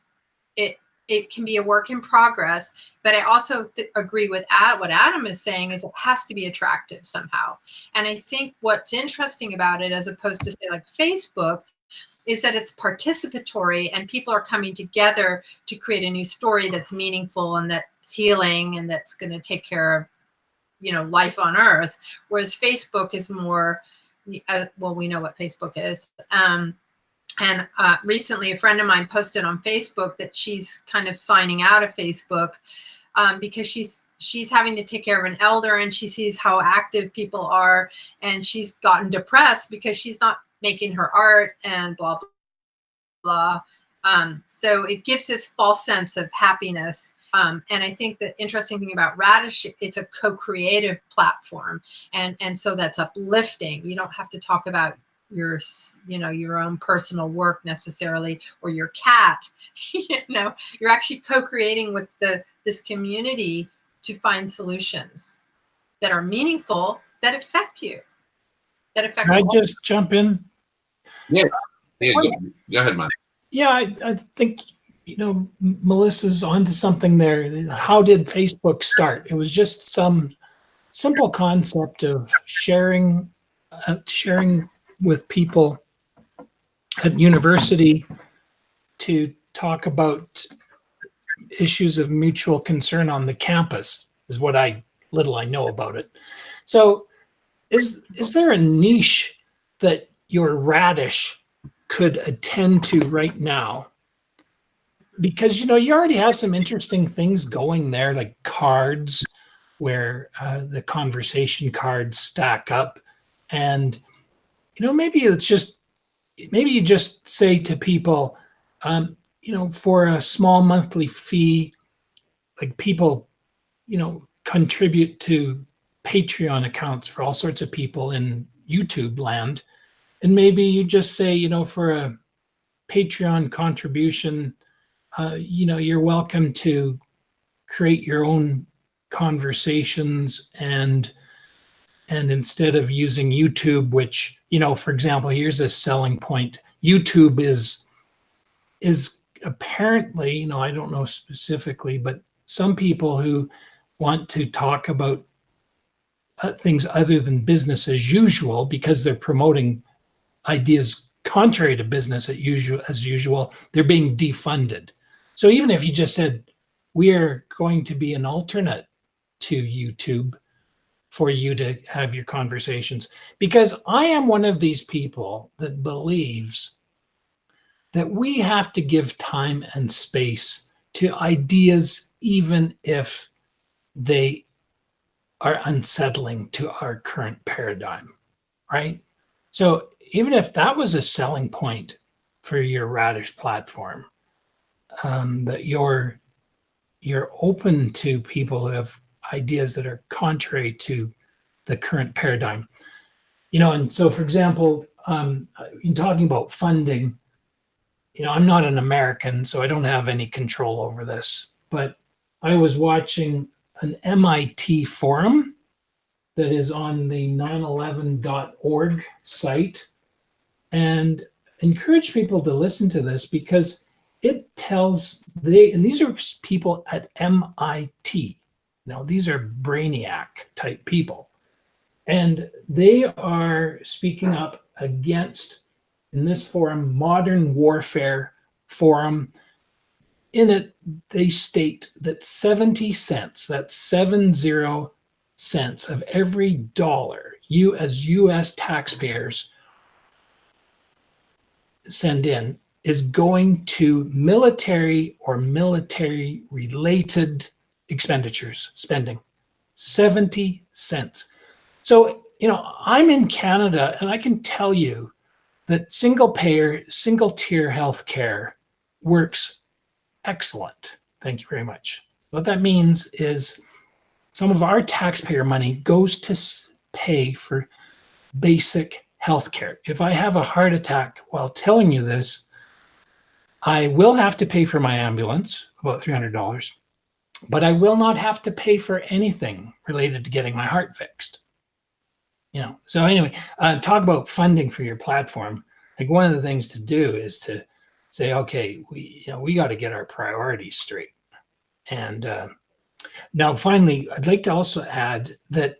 It can be a work in progress, but I also agree with what Adam is saying is it has to be attractive somehow. And I think what's interesting about it, as opposed to say like Facebook, is that it's participatory and people are coming together to create a new story that's meaningful and that's healing and that's going to take care of, life on Earth. Whereas Facebook is more, well, we know what Facebook is. And recently a friend of mine posted on Facebook that she's kind of signing out of Facebook because she's having to take care of an elder and she sees how active people are and she's gotten depressed because she's not making her art and blah, blah, blah. So it gives this false sense of happiness. And I think the interesting thing about Radish, it's a co-creative platform. And so that's uplifting. You don't have to talk about your own personal work necessarily, or your cat. You're actually co-creating with this community to find solutions that are meaningful, that affect you. Can I just jump in? Yeah, go ahead, Mike. Yeah, I think Melissa's onto something there. How did Facebook start? It was just some simple concept of sharing with people at university to talk about issues of mutual concern on the campus is what little I know about it. So is there a niche that your Radish could attend to right now? Because, you already have some interesting things going there, like cards where the conversation cards stack up. And, maybe you just say to people, for a small monthly fee, like people, contribute to Patreon accounts for all sorts of people in YouTube land. And maybe you just say, for a Patreon contribution, you're welcome to create your own conversations and instead of using YouTube, which, for example, here's a selling point. YouTube is apparently, I don't know specifically, but some people who want to talk about things other than business as usual because they're promoting ideas contrary to business as usual, they're being defunded. So even if you just said, we are going to be an alternate to YouTube for you to have your conversations, because I am one of these people that believes that we have to give time and space to ideas, even if they are unsettling to our current paradigm, right? So even if that was a selling point for your Radish platform, that you're open to people who have ideas that are contrary to the current paradigm, and so, for example, in talking about funding, I'm not an American, so I don't have any control over this, but I was watching an MIT forum that is on the 911.org site and encourage people to listen to this because it tells and these are people at MIT. Now, these are brainiac type people, and they are speaking up against, in this forum, Modern Warfare Forum. In it, they state that 70 cents, that's 70 cents of every dollar you as US taxpayers send in is going to military or military related expenditures, spending 70 cents. So, I'm in Canada and I can tell you that single payer, single tier healthcare works excellent. Thank you very much. What that means is some of our taxpayer money goes to pay for basic healthcare. If I have a heart attack while telling you this, I will have to pay for my ambulance, about $300, but I will not have to pay for anything related to getting my heart fixed. So anyway, talk about funding for your platform. Like, one of the things to do is to say, okay, we got to get our priorities straight. And now, finally, I'd like to also add that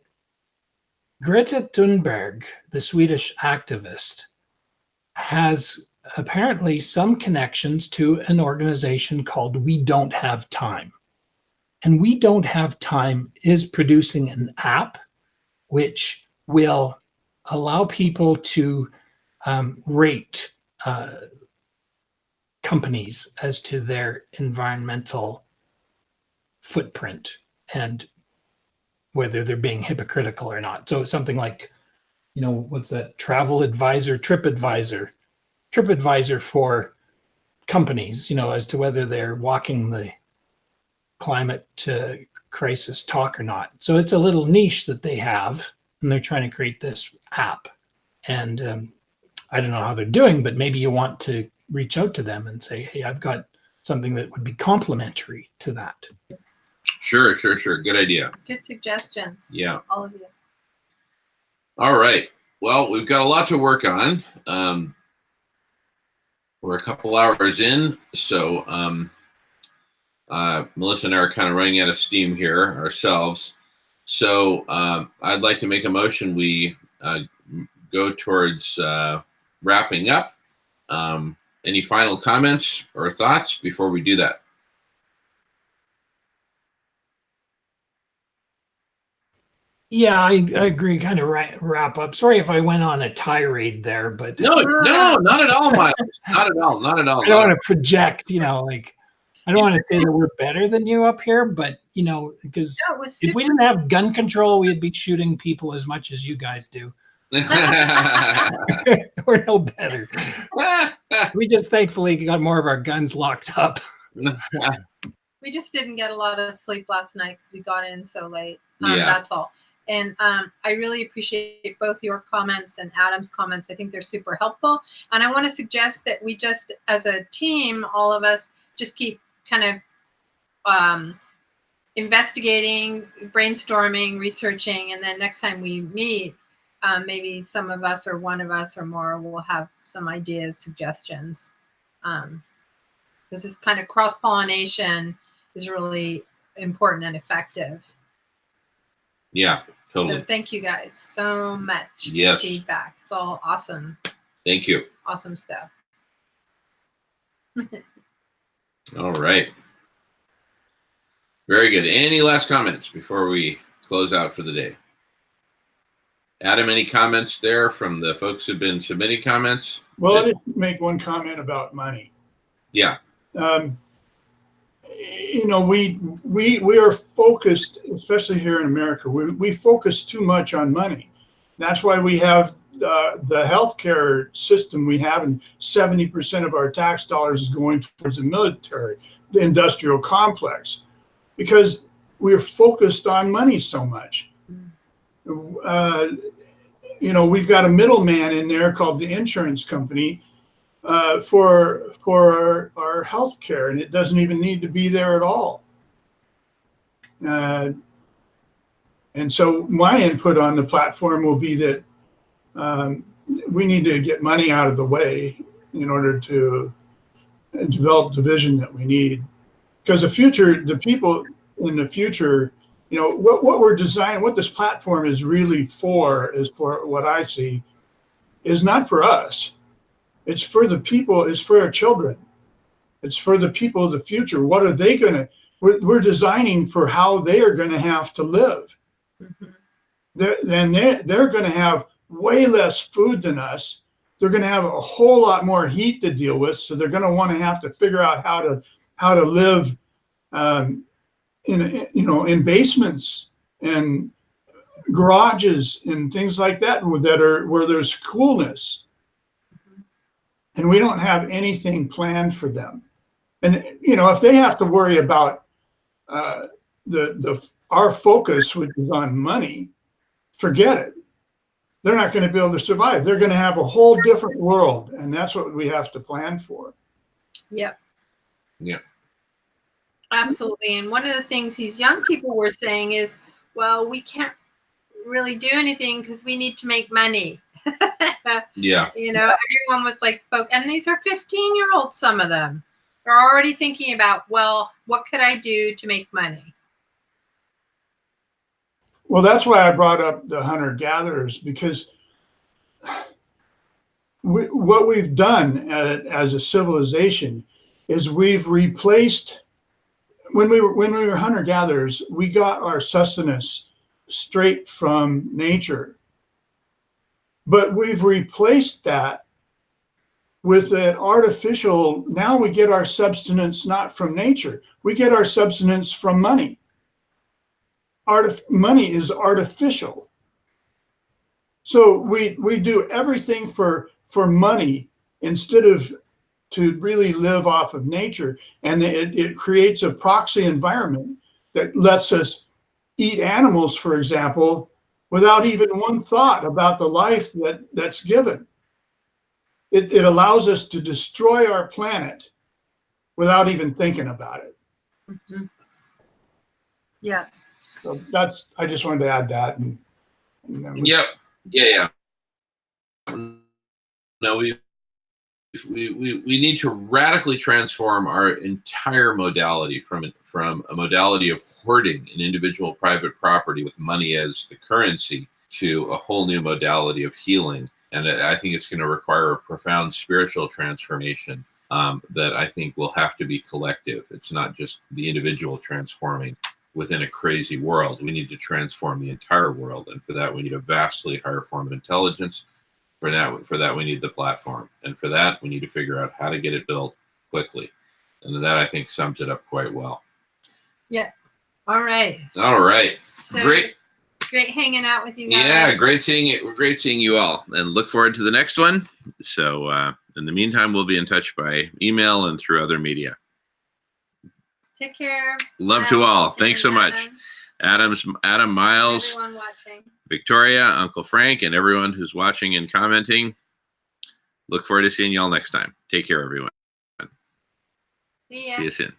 Greta Thunberg, the Swedish activist, has apparently some connections to an organization called We Don't Have Time. And We Don't Have Time is producing an app which will allow people to rate companies as to their environmental footprint and whether they're being hypocritical or not. So something like, what's that? Travel Advisor, TripAdvisor for companies, as to whether they're walking the climate crisis talk or not. So it's a little niche that they have, and they're trying to create this app. And I don't know how they're doing, but maybe you want to reach out to them and say, hey, I've got something that would be complementary to that. Sure. Good idea. Good suggestions. Yeah. All of you. All right. Well, we've got a lot to work on. We're a couple hours in, so Melissa and I are kind of running out of steam here ourselves. So I'd like to make a motion. We go towards wrapping up. Any final comments or thoughts before we do that? Yeah, I agree. Kind of wrap up. Sorry if I went on a tirade there, but No, not at all, Miles. Not at all. Not at all. I don't want to project, like, I don't want to say that we're better than you up here, but, because No, it was if we super. didn't have gun control, we'd be shooting people as much as you guys do. We're no better. We just thankfully got more of our guns locked up. We just didn't get a lot of sleep last night because we got in so late. Yeah. That's all. And I really appreciate both your comments and Adam's comments. I think they're super helpful. And I want to suggest that we just, as a team, all of us, just keep kind of investigating, brainstorming, researching, and then next time we meet, maybe some of us or one of us or more will have some ideas, suggestions. This is kind of cross-pollination is really important and effective. Yeah, totally. So thank you guys so much Yes. for feedback. It's all awesome. Thank you. Awesome stuff. All right. Very good. Any last comments before we close out for the day? Adam, any comments there from the folks who've been submitting comments? Well, let me make one comment about money. Yeah. We are focused, especially here in America, we focus too much on money. That's why we have the healthcare system we have, and 70% of our tax dollars is going towards the military, the industrial complex, because we're focused on money so much. We've got a middleman in there called the insurance company for our health care, and it doesn't even need to be there at all. And so my input on the platform will be that we need to get money out of the way in order to develop the vision that we need. Because the people in the future, what we're designing, what this platform is really for, is for what I see, is not for us. It's for the people, it's for our children. It's for the people of the future. What are they we're designing for how they are going to have to live. Mm-hmm. They're going to have way less food than us. They're going to have a whole lot more heat to deal with. So they're going to want to have to figure out how to live in basements and garages and things like that where there's coolness. And we don't have anything planned for them. And if they have to worry about our focus, which is on money, forget it. They're not going to be able to survive. They're going to have a whole different world, and that's what we have to plan for. Yep. Yeah. Absolutely. And one of the things these young people were saying is, well, we can't really do anything because we need to make money. Yeah. Everyone was like, and these are 15-year-olds, some of them. They're already thinking about, well, what could I do to make money? Well, that's why I brought up the hunter-gatherers, because what we've done as a civilization is we've replaced, when we were hunter-gatherers, we got our sustenance straight from nature. But we've replaced that with an artificial, now we get our substance not from nature, we get our substance from money. Money is artificial. So we do everything for money instead of to really live off of nature. And it creates a proxy environment that lets us eat animals, for example, without even one thought about the life that's given. It allows us to destroy our planet without even thinking about it. Mm-hmm. Yeah. So I just wanted to add that. And Yep. Yeah. No, we need to radically transform our entire modality from a modality of hoarding an individual private property with money as the currency to a whole new modality of healing. And I think it's going to require a profound spiritual transformation that I think will have to be collective. It's not just the individual transforming within a crazy world. We need to transform the entire world. And for that, we need a vastly higher form of intelligence. For that, we need the platform. And for that, we need to figure out how to get it built quickly. And that, I think, sums it up quite well. Yeah. All right. All right. So, Great. Great hanging out with you guys. Yeah, great seeing you. Great seeing you all, and look forward to the next one. So in the meantime, we'll be in touch by email and through other media. Take care. Love to all. Thanks so much. Adam, Miles, Everyone watching. Victoria, Uncle Frank, and everyone who's watching and commenting. Look forward to seeing y'all next time. Take care, everyone. See ya. See you soon.